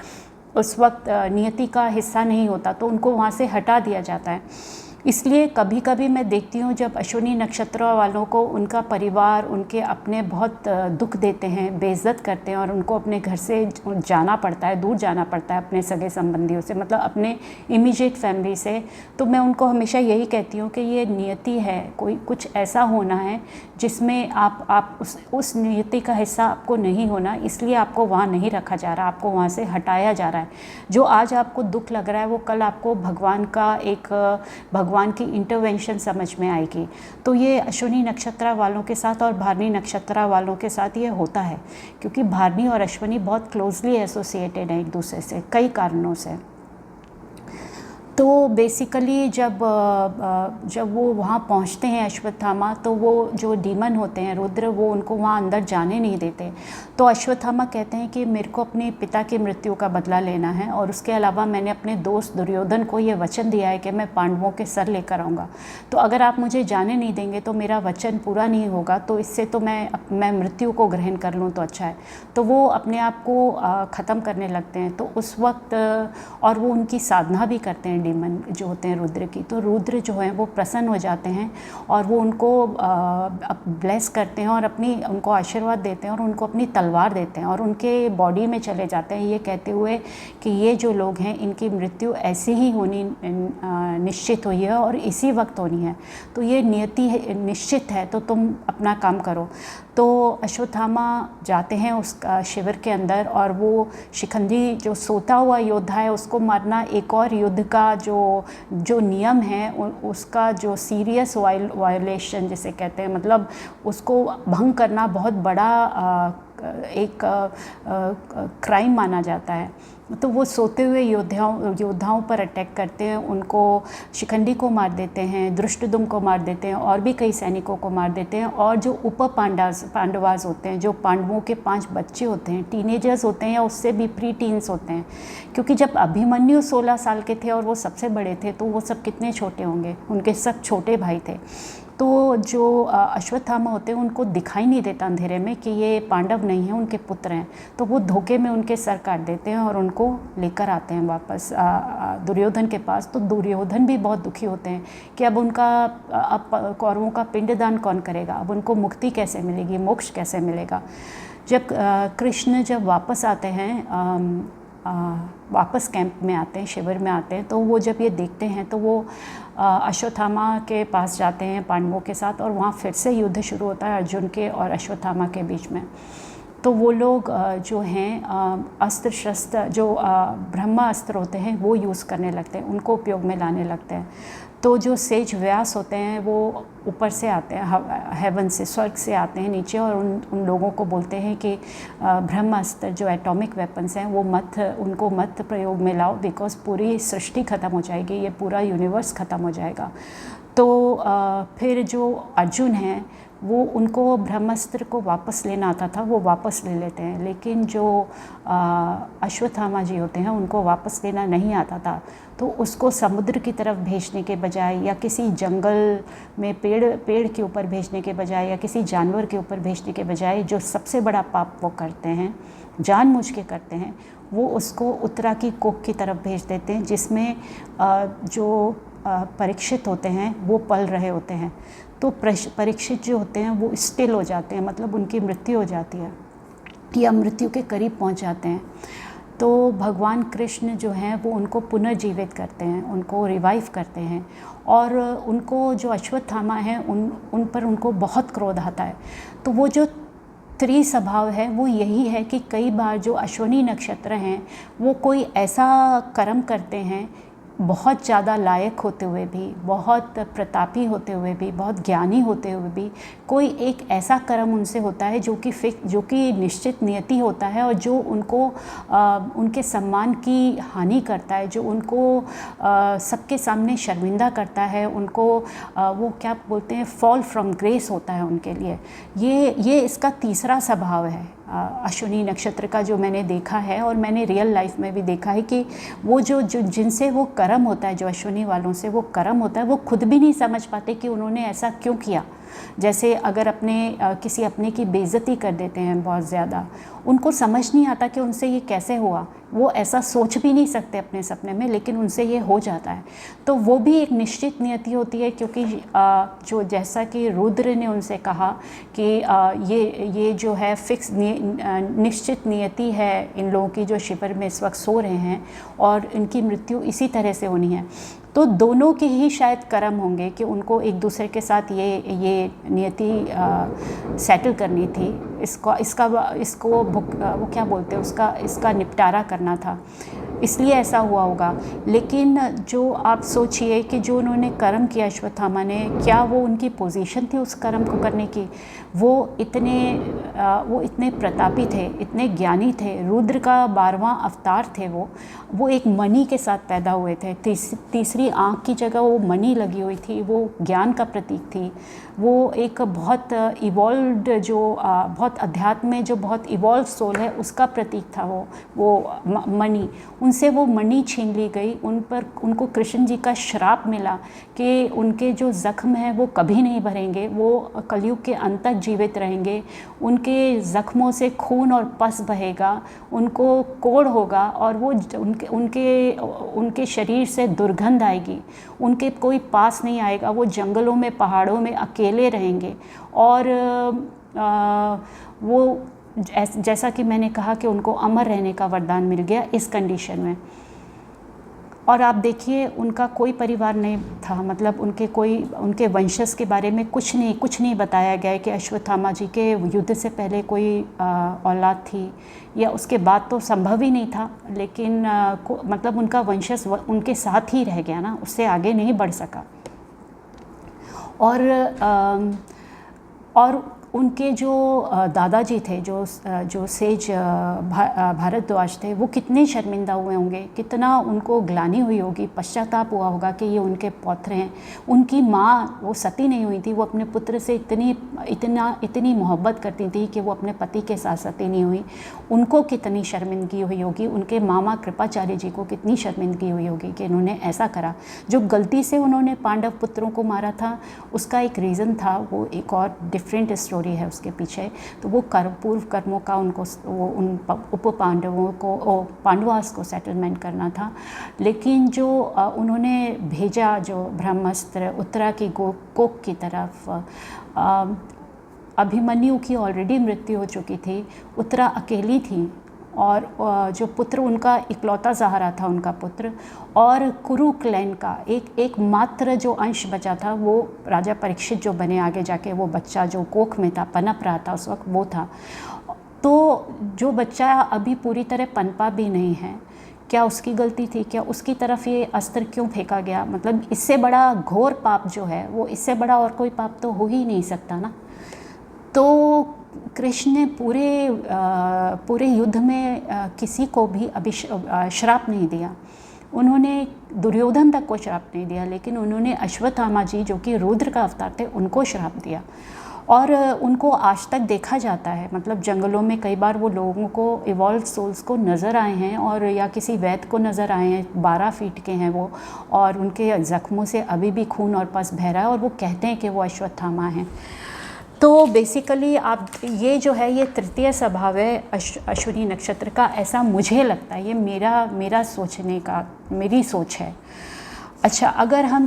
उस वक्त नियति का हिस्सा नहीं होता, तो उनको वहाँ से हटा दिया जाता है। इसलिए कभी कभी मैं देखती हूँ जब अश्विनी नक्षत्र वालों को उनका परिवार, उनके अपने बहुत दुख देते हैं, बेइज्जत करते हैं और उनको अपने घर से जाना पड़ता है, दूर जाना पड़ता है अपने सगे संबंधियों से, मतलब अपने इमीडिएट फैमिली से। तो मैं उनको हमेशा यही कहती हूँ कि ये नियति है, कोई कुछ ऐसा होना है जिसमें आप उस नियति का हिस्सा आपको नहीं होना, इसलिए आपको वहाँ नहीं रखा जा रहा, आपको वहाँ से हटाया जा रहा है। जो आज आपको दुख लग रहा है वो कल आपको भगवान की इंटरवेंशन समझ में आएगी। तो ये अश्विनी नक्षत्र वालों के साथ और भारनी नक्षत्र वालों के साथ ये होता है, क्योंकि भारनी और अश्विनी बहुत क्लोजली एसोसिएटेड हैं एक दूसरे से कई कारणों से। तो बेसिकली जब वो वहाँ पहुँचते हैं अश्वत्थामा, तो वो जो डीमन होते हैं रुद्र, वो उनको वहाँ अंदर जाने नहीं देते। तो अश्वत्थामा कहते हैं कि मेरे को अपने पिता की मृत्यु का बदला लेना है, और उसके अलावा मैंने अपने दोस्त दुर्योधन को ये वचन दिया है कि मैं पांडवों के सर लेकर आऊँगा। तो अगर आप मुझे जाने नहीं देंगे तो मेरा वचन पूरा नहीं होगा, तो इससे तो मैं मृत्यु को ग्रहण कर लूँ तो अच्छा है। तो वो अपने आप को ख़त्म करने लगते हैं। तो उस वक्त और वो उनकी साधना भी करते हैं डीमन जो होते हैं रुद्र की। तो रुद्र जो है वो प्रसन्न हो जाते हैं और वो उनको ब्लेस करते हैं और उनको आशीर्वाद देते हैं और उनको अपनी तलवार देते हैं और उनके बॉडी में चले जाते हैं, ये कहते हुए कि ये जो लोग हैं इनकी मृत्यु ऐसी ही होनी निश्चित हुई है और इसी वक्त होनी है, तो ये नियति निश्चित है, तो तुम अपना काम करो। तो अश्वत्थामा जाते हैं उस शिविर के अंदर और वो शिखंडी जो सोता हुआ योद्धा है उसको मारना एक और युद्ध का जो नियम है उसका जो सीरियस वायोलेशन जिसे कहते हैं, मतलब उसको भंग करना बहुत बड़ा एक क्राइम माना जाता है। तो वो सोते हुए योद्धाओं पर अटैक करते हैं, उनको शिखंडी को मार देते हैं, धृष्टद्युम्न को मार देते हैं और भी कई सैनिकों को मार देते हैं। और जो पांडवास होते हैं, जो पांडवों के 5 बच्चे होते हैं, टीनेजर्स होते हैं या उससे भी प्री टीन्स होते हैं, क्योंकि जब अभिमन्यु 16 साल के थे और वो सबसे बड़े थे तो वो सब कितने छोटे होंगे, उनके सब छोटे भाई थे। तो जो अश्वत्थामा होते हैं उनको दिखाई नहीं देता अंधेरे में कि ये पांडव नहीं हैं, उनके पुत्र हैं, तो वो धोखे में उनके सर काट देते हैं और उनको लेकर आते हैं वापस दुर्योधन के पास। तो दुर्योधन भी बहुत दुखी होते हैं कि अब कौरवों का पिंडदान कौन करेगा, अब उनको मुक्ति कैसे मिलेगी, मोक्ष कैसे मिलेगा। जब कृष्ण वापस आते हैं, वापस कैंप में आते हैं, शिविर में आते हैं, तो वो जब ये देखते हैं तो वो अश्वत्थामा के पास जाते हैं पांडवों के साथ और वहाँ फिर से युद्ध शुरू होता है अर्जुन के और अश्वत्थामा के बीच में। तो वो लोग जो हैं अस्त्र शस्त्र जो ब्रह्मास्त्र होते हैं वो यूज़ करने लगते हैं, उनको उपयोग में लाने लगते हैं। तो जो सेज व्यास होते हैं वो ऊपर से आते हैं, हेवन से, स्वर्ग से आते हैं नीचे, और उन लोगों को बोलते हैं कि ब्रह्मास्त्र जो एटॉमिक वेपन्स हैं वो उनको मत प्रयोग में लाओ, बिकॉज़ पूरी सृष्टि ख़त्म हो जाएगी, ये पूरा यूनिवर्स ख़त्म हो जाएगा। तो फिर जो अर्जुन हैं वो उनको ब्रह्मास्त्र को वापस लेना आता था, वो वापस ले लेते हैं, लेकिन जो अश्वत्थामा जी होते हैं उनको वापस लेना नहीं आता था। तो उसको समुद्र की तरफ भेजने के बजाय या किसी जंगल में पेड़ के ऊपर भेजने के बजाय या किसी जानवर के ऊपर भेजने के बजाय, जो सबसे बड़ा पाप वो करते हैं, जानबूझ के करते हैं, वो उसको उत्तरा की कोख की तरफ भेज देते हैं, जिसमें जो परीक्षित होते हैं वो पल रहे होते हैं। तो परीक्षित जो होते हैं वो स्टिल हो जाते हैं, मतलब उनकी मृत्यु हो जाती है या मृत्यु के करीब पहुंच जाते हैं। तो भगवान कृष्ण जो हैं वो उनको पुनर्जीवित करते हैं, उनको रिवाइव करते हैं, और उनको जो अश्वत्थामा हैं उन पर उनको बहुत क्रोध आता है। तो वो जो त्रिस्वभाव है वो यही है कि कई बार जो अश्विनी नक्षत्र हैं वो कोई ऐसा कर्म करते हैं, बहुत ज़्यादा लायक होते हुए भी, बहुत प्रतापी होते हुए भी, बहुत ज्ञानी होते हुए भी, कोई एक ऐसा कर्म उनसे होता है जो कि निश्चित नियति होता है, और जो उनको उनके सम्मान की हानि करता है, जो उनको सबके सामने शर्मिंदा करता है, उनको वो क्या बोलते हैं, फॉल फ्रॉम ग्रेस होता है उनके लिए। ये इसका तीसरा स्वभाव है अश्विनी नक्षत्र का, जो मैंने देखा है और मैंने रियल लाइफ में भी देखा है कि वो जो जिनसे वो कर्म होता है, जो अश्विनी वालों से वो कर्म होता है, वो खुद भी नहीं समझ पाते कि उन्होंने ऐसा क्यों किया। जैसे अगर किसी अपने की बेइज्जती कर देते हैं बहुत ज़्यादा, उनको समझ नहीं आता कि उनसे ये कैसे हुआ, वो ऐसा सोच भी नहीं सकते अपने सपने में, लेकिन उनसे ये हो जाता है। तो वो भी एक निश्चित नियति होती है, क्योंकि जो जैसा कि रुद्र ने उनसे कहा कि ये जो है फिक्स निश्चित नियति है इन लोगों की, जो शिविर में इस वक्त सो रहे हैं, और इनकी मृत्यु इसी तरह से होनी है। तो दोनों के ही शायद कर्म होंगे कि उनको एक दूसरे के साथ ये नियति सेटल करनी थी, इसको वो क्या बोलते हैं, इसका निपटारा करना था, इसलिए ऐसा हुआ होगा। लेकिन जो आप सोचिए कि जो उन्होंने कर्म किया अश्वत्थामा ने, क्या वो उनकी पोजीशन थी उस कर्म को करने की? वो इतने प्रतापी थे, इतने ज्ञानी थे, रुद्र का 12वां अवतार थे वो एक मणि के साथ पैदा हुए थे। तीसरी आँख की जगह वो मणि लगी हुई थी, वो ज्ञान का प्रतीक थी। वो एक बहुत इवॉल्व्ड बहुत अध्यात्म में जो बहुत इवॉल्व सोल है उसका प्रतीक था वो मणि। उनसे वो मणि छीन ली गई, उनको कृष्ण जी का श्राप मिला कि उनके जो ज़ख्म हैं वो कभी नहीं भरेंगे, वो कलयुग के अंत तक जीवित रहेंगे, उनके ज़ख्मों से खून और पस बहेगा, उनको कोढ़ होगा, और वो उनके शरीर से दुर्गंध आएगी, उनके कोई पास नहीं आएगा, वो जंगलों में पहाड़ों में अकेले रहेंगे। और वो जैसा कि मैंने कहा कि उनको अमर रहने का वरदान मिल गया इस कंडीशन में। और आप देखिए उनका कोई परिवार नहीं था, मतलब उनके वंशज के बारे में कुछ नहीं बताया गया है कि अश्वत्थामा जी के युद्ध से पहले कोई औलाद थी या उसके बाद, तो संभव ही नहीं था। लेकिन मतलब उनका वंशज उनके साथ ही रह गया ना, उससे आगे नहीं बढ़ सका। और उनके जो दादाजी थे, जो सेज भारद्वाज थे, वो कितने शर्मिंदा हुए होंगे, कितना उनको ग्लानि हुई होगी, पश्चाताप हुआ होगा कि ये उनके पौत्र हैं। उनकी माँ वो सती नहीं हुई थी, वो अपने पुत्र से इतनी मोहब्बत करती थी कि वो अपने पति के साथ सती नहीं हुई। उनको कितनी शर्मिंदगी हुई होगी, उनके मामा कृपाचार्य जी को कितनी शर्मिंदगी हुई होगी कि इन्होंने ऐसा करा। जो गलती से उन्होंने पांडव पुत्रों को मारा था उसका एक रीज़न था, वो एक और डिफरेंट स्टोरी है उसके पीछे। तो वो पूर्व कर्मों का उनको उन उप पांडवों को पांडवास को सेटलमेंट करना था। लेकिन जो उन्होंने भेजा जो ब्रह्मास्त्र उत्तरा की कोख की तरफ, अभिमन्यु की ऑलरेडी मृत्यु हो चुकी थी, उत्तरा अकेली थी, और जो पुत्र उनका इकलौता सहारा था उनका पुत्र, और कुरु क्लैन का एक मात्र जो अंश बचा था, वो राजा परीक्षित जो बने आगे जाके, वो बच्चा जो कोख में था, पनप रहा था उस वक्त, वो था। तो जो बच्चा अभी पूरी तरह पनपा भी नहीं है, क्या उसकी गलती थी? क्या उसकी तरफ ये अस्त्र क्यों फेंका गया? मतलब इससे बड़ा घोर पाप जो है वो, इससे बड़ा और कोई पाप तो हो ही नहीं सकता ना। तो कृष्ण ने पूरे युद्ध में किसी को भी श्राप नहीं दिया। उन्होंने दुर्योधन तक को श्राप नहीं दिया, लेकिन उन्होंने अश्वत्थामा जी जो कि रुद्र का अवतार थे उनको श्राप दिया। और उनको आज तक देखा जाता है, मतलब जंगलों में कई बार वो लोगों को, इवॉल्व सोल्स को नज़र आए हैं, और या किसी वैद्य को नज़र आए हैं, 12 फीट के हैं वो, और उनके ज़ख्मों से अभी भी खून और पस बह रहा है, और वो कहते हैं कि वो अश्वत्थामा हैं। तो बेसिकली आप ये जो है ये तृतीय स्वभाव है अश्विनी नक्षत्र का, ऐसा मुझे लगता है। ये मेरा सोचने का, मेरी सोच है। अच्छा, अगर हम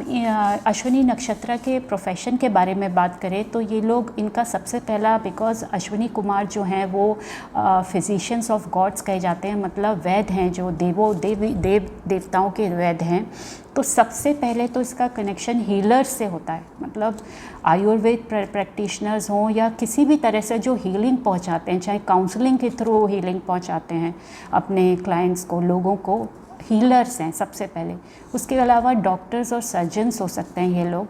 अश्विनी नक्षत्र के प्रोफेशन के बारे में बात करें तो ये लोग, इनका सबसे पहला, बिकॉज़ अश्विनी कुमार जो हैं वो फिजिशियंस ऑफ गॉड्स कहे जाते हैं, मतलब वैद्य हैं जो देवताओं के वैद्य हैं। तो सबसे पहले तो इसका कनेक्शन हीलर्स से होता है, मतलब आयुर्वेद प्रैक्टिशनर्स हों या किसी भी तरह से जो हीलिंग पहुंचाते हैं, चाहे काउंसलिंग के थ्रू हीलिंग पहुंचाते हैं अपने क्लाइंट्स को, लोगों को, हीलर्स हैं सबसे पहले। उसके अलावा डॉक्टर्स और सर्जन्स हो सकते हैं ये लोग।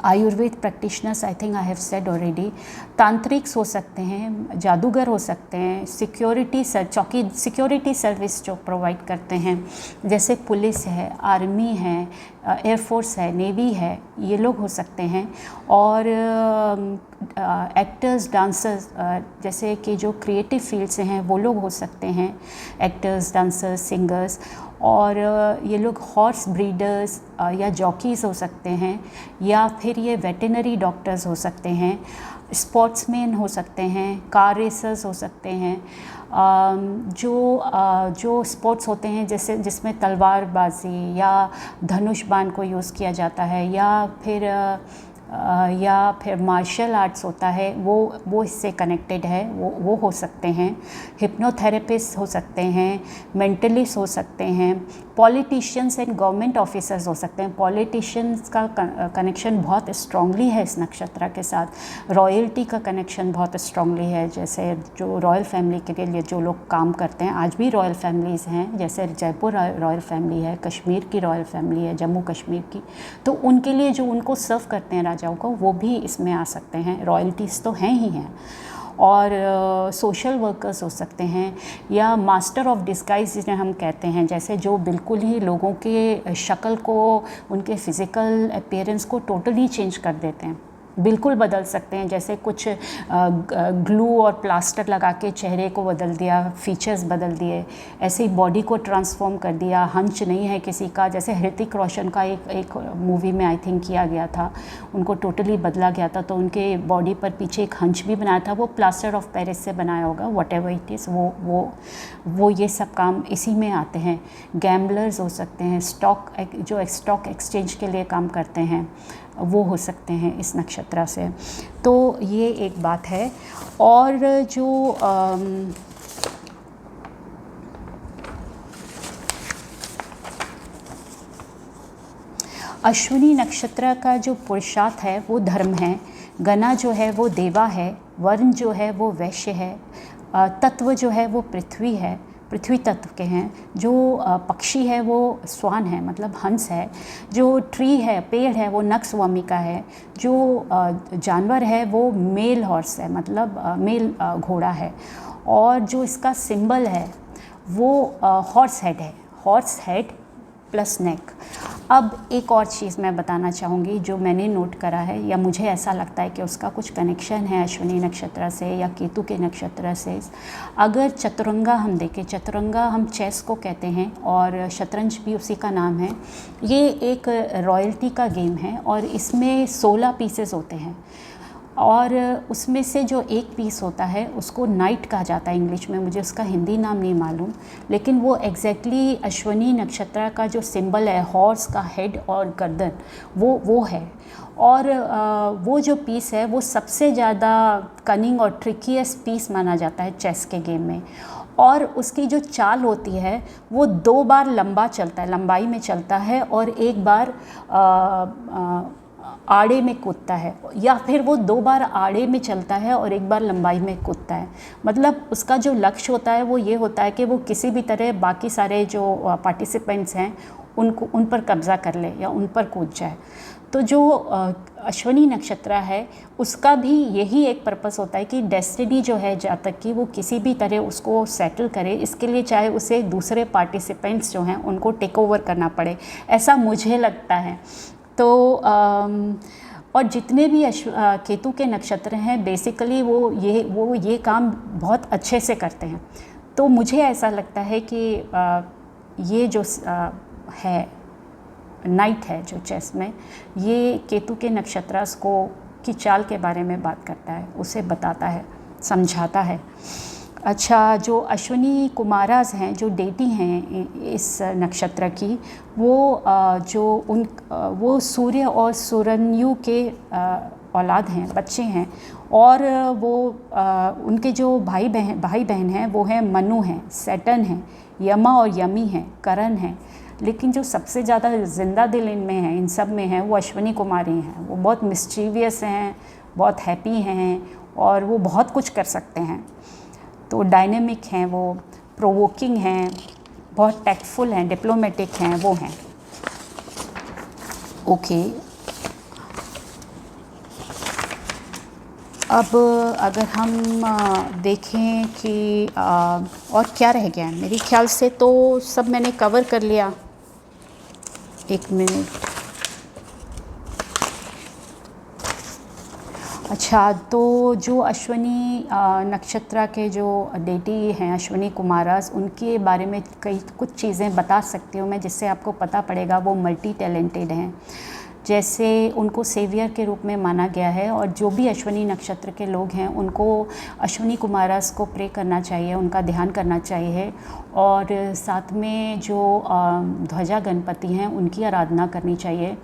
Ayurveda practitioners, I think I have said already. Tantriks हो सकते हैं, जादूगर हो सकते हैं, सिक्योरिटी सर्विस जो प्रोवाइड करते हैं, जैसे पुलिस है, आर्मी है, एयरफोर्स है, नेवी है, ये लोग हो सकते हैं। और एक्टर्स, डांसर्स, जैसे कि जो क्रिएटिव फील्ड से हैं वो लोग हो सकते हैं, एक्टर्स, डांसर्स, सिंगर्स। और ये लोग हॉर्स ब्रीडर्स या जॉकीज़ हो सकते हैं, या फिर ये वेटरनरी डॉक्टर्स हो सकते हैं, स्पोर्ट्समैन हो सकते हैं, कार रेसर्स हो सकते हैं, जो स्पोर्ट्स होते हैं जैसे जिसमें तलवारबाजी या धनुष बाण को यूज़ किया जाता है, या फिर मार्शल आर्ट्स होता है, वो इससे कनेक्टेड है, वो हो सकते हैं। हिप्नोथेरेपिस्ट हो सकते हैं, मेंटलिस्ट हो सकते हैं, पॉलिटिशियंस एंड गवर्नमेंट ऑफिसर्स हो सकते हैं। पॉलिटिशियंस का कनेक्शन बहुत स्ट्रांगली है इस नक्षत्र के साथ। रॉयल्टी का कनेक्शन बहुत स्ट्रांगली है, जैसे जो रॉयल फैमिली के लिए जो लोग काम करते हैं, आज भी रॉयल फैमिलीज़ हैं, जैसे जयपुर रॉयल फैमिली है, कश्मीर की रॉयल फैमिली है, जम्मू कश्मीर की, तो उनके लिए जो उनको सर्व करते हैं राजाओं को, वो भी इसमें आ सकते हैं। रॉयल्टीज़ तो हैं ही हैं। और सोशल वर्कर्स हो सकते हैं, या मास्टर ऑफ डिस्गाइज जिन्हें हम कहते हैं, जैसे जो बिल्कुल ही लोगों के शक्ल को, उनके फ़िज़िकल अपीयरेंस को टोटली चेंज कर देते हैं, बिल्कुल बदल सकते हैं। जैसे कुछ ग्लू और प्लास्टर लगा के चेहरे को बदल दिया, फीचर्स बदल दिए, ऐसे ही बॉडी को ट्रांसफॉर्म कर दिया, हंच नहीं है किसी का, जैसे ऋतिक रोशन का एक मूवी में आई थिंक किया गया था, उनको टोटली बदला गया था, तो उनके बॉडी पर पीछे एक हंच भी बनाया था, वो प्लास्टर ऑफ पेरिस से बनाया होगा, व्हाटएवर इट इज़, वो ये सब काम इसी में आते हैं। गैम्बलर्स हो सकते हैं, जो स्टॉक एक्सचेंज के लिए काम करते हैं, वो हो सकते हैं इस नक्षत्र से। तो ये एक बात है। और जो अश्विनी नक्षत्र का जो पुरुषार्थ है वो धर्म है, गना जो है वो देवा है, वर्ण जो है वो वैश्य है, तत्व जो है वो पृथ्वी है, पृथ्वी तत्व के हैं, जो पक्षी है वो स्वान है, मतलब हंस है, जो ट्री है, पेड़ है, वो नक्सवामिका है, जो जानवर है वो मेल हॉर्स है, मतलब मेल घोड़ा है, और जो इसका सिंबल है वो हॉर्स हेड है, हॉर्स हेड प्लस नेक। अब एक और चीज़ मैं बताना चाहूँगी जो मैंने नोट करा है, या मुझे ऐसा लगता है कि उसका कुछ कनेक्शन है अश्विनी नक्षत्र से या केतु के नक्षत्र से। अगर चतुरंगा हम देखें, चतुरंगा हम चेस को कहते हैं और शतरंज भी उसी का नाम है। ये एक रॉयल्टी का गेम है और इसमें 16 पीसेस होते हैं, और उसमें से जो एक पीस होता है उसको नाइट कहा जाता है इंग्लिश में, मुझे उसका हिंदी नाम नहीं मालूम, लेकिन वो एग्जैक्टली अश्विनी नक्षत्र का जो सिंबल है, हॉर्स का हेड और गर्दन, वो है। और वो जो पीस है वो सबसे ज़्यादा कनिंग और ट्रिकीएस्ट पीस माना जाता है चेस के गेम में। और उसकी जो चाल होती है वो 2 बार लंबाई में चलता है और एक बार आड़े में कूदता है, या फिर वो 2 बार आड़े में चलता है और 1 बार लंबाई में कूदता है। मतलब उसका जो लक्ष्य होता है वो ये होता है कि वो किसी भी तरह बाकी सारे जो पार्टिसिपेंट्स हैं उन पर कब्ज़ा कर ले या उन पर कूद जाए। तो जो अश्विनी नक्षत्र है उसका भी यही एक पर्पस होता है कि डेस्टिनी जो है जातक की, वो किसी भी तरह उसको सेटल करे। इसके लिए चाहे उसे दूसरे पार्टिसिपेंट्स जो हैं उनको टेक ओवर करना पड़े, ऐसा मुझे लगता है। तो और जितने भी केतु के नक्षत्र हैं बेसिकली वो ये काम बहुत अच्छे से करते हैं। तो मुझे ऐसा लगता है कि ये जो है नाइट है जो चेस में, ये केतु के नक्षत्र को की चाल के बारे में बात करता है, उसे बताता है, समझाता है। अच्छा, जो अश्विनी कुमारास हैं, जो डेटी हैं इस नक्षत्र की, वो सूर्य और सुरन्यु के औलाद हैं, बच्चे हैं। और वो उनके जो भाई बहन हैं वो हैं मनु हैं, सैटर्न हैं, यमा और यमी हैं, करण हैं। लेकिन जो सबसे ज़्यादा जिंदा दिल इनमें है, इन सब में है, वो अश्विनी कुमारी हैं। वो बहुत मिस्चीवियस हैं, बहुत हैप्पी हैं और वो बहुत कुछ कर सकते हैं। तो डायनेमिक हैं, वो प्रोवोकिंग हैं, बहुत टैक्टफुल हैं, डिप्लोमेटिक हैं, वो हैं। ओके, अब अगर हम देखें कि और क्या रह गया है, मेरे ख्याल से तो सब मैंने कवर कर लिया। 1 मिनट। अच्छा, तो जो अश्विनी नक्षत्र के जो डेटी हैं अश्विनी कुमारास, उनके बारे में कुछ चीज़ें बता सकती हूँ मैं, जिससे आपको पता पड़ेगा वो मल्टी टैलेंटेड हैं। जैसे उनको सेवियर के रूप में माना गया है, और जो भी अश्विनी नक्षत्र के लोग हैं उनको अश्विनी कुमारास को प्रे करना चाहिए, उनका ध्यान करना चाहिए। और साथ में जो ध्वजा गणपति हैं उनकी आराधना करनी चाहिए।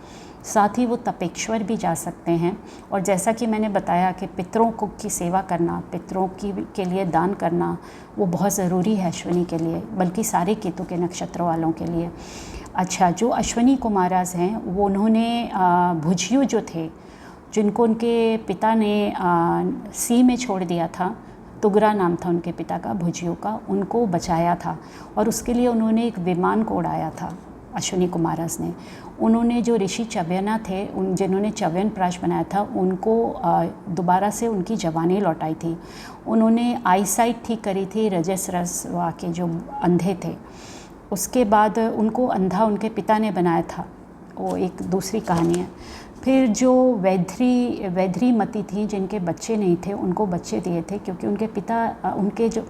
साथ ही वो तपेश्वर भी जा सकते हैं। और जैसा कि मैंने बताया कि पितरों की सेवा करना, पितरों के लिए दान करना, वो बहुत ज़रूरी है अश्विनी के लिए, बल्कि सारे केतु के नक्षत्र वालों के लिए। अच्छा, जो अश्विनी कुमारास हैं वो उन्होंने भुजियु जो थे, जिनको उनके पिता ने सी में छोड़ दिया था, तुगरा नाम था उनके पिता का, भुजियु का, उनको बचाया था। और उसके लिए उन्होंने एक विमान को उड़ाया था अश्विनी कुमारास ने। उन्होंने जो ऋषि च्यवना थे, जिन्होंने च्यवनप्राश बनाया था, उनको दोबारा से उनकी जवानी लौटाई थी। उन्होंने आईसाइट ठीक करी थी रजस्रवा के जो अंधे थे। उसके बाद उनको अंधा उनके पिता ने बनाया था, वो एक दूसरी कहानी है। फिर जो वैधरी मती थी, जिनके बच्चे नहीं थे, उनको बच्चे दिए थे, क्योंकि उनके जो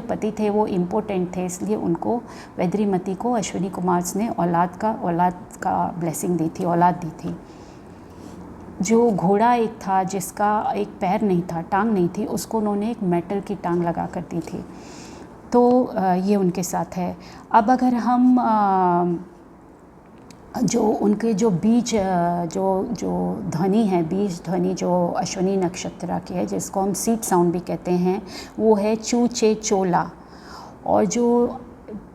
पति थे वो इम्पोर्टेंट थे, इसलिए उनको वैधरी मती को अश्विनी कुमार ने औलाद का ब्लेसिंग दी थी, औलाद दी थी। जो घोड़ा एक था जिसका एक पैर नहीं था, टांग नहीं थी, उसको उन्होंने एक मेटल की टांग लगा कर दी थी। तो ये उनके साथ है। अब अगर हम जो उनके जो बीज जो ध्वनि है, बीज ध्वनि जो अश्विनी नक्षत्र की है, जिसको हम सीड साउंड भी कहते हैं, वो है चू चे चोला। और जो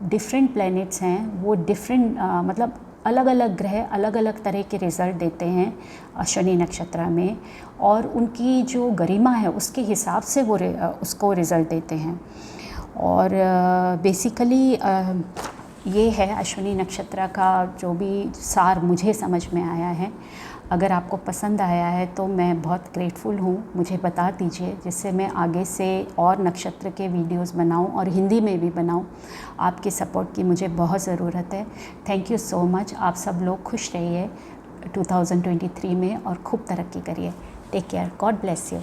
डिफरेंट प्लैनेट्स हैं वो डिफरेंट मतलब अलग अलग ग्रह अलग अलग तरह के रिज़ल्ट देते हैं अश्विनी नक्षत्र में, और उनकी जो गरिमा है उसके हिसाब से वो उसको रिज़ल्ट देते हैं। और बेसिकली ये है अश्विनी नक्षत्र का जो भी सार मुझे समझ में आया है। अगर आपको पसंद आया है तो मैं बहुत ग्रेटफुल हूँ, मुझे बता दीजिए, जिससे मैं आगे से और नक्षत्र के वीडियोस बनाऊँ और हिंदी में भी बनाऊँ। आपके सपोर्ट की मुझे बहुत ज़रूरत है। Thank you so much. आप सब लोग खुश रहिए 2023 में और खूब तरक्की करिए। Take care, God bless you.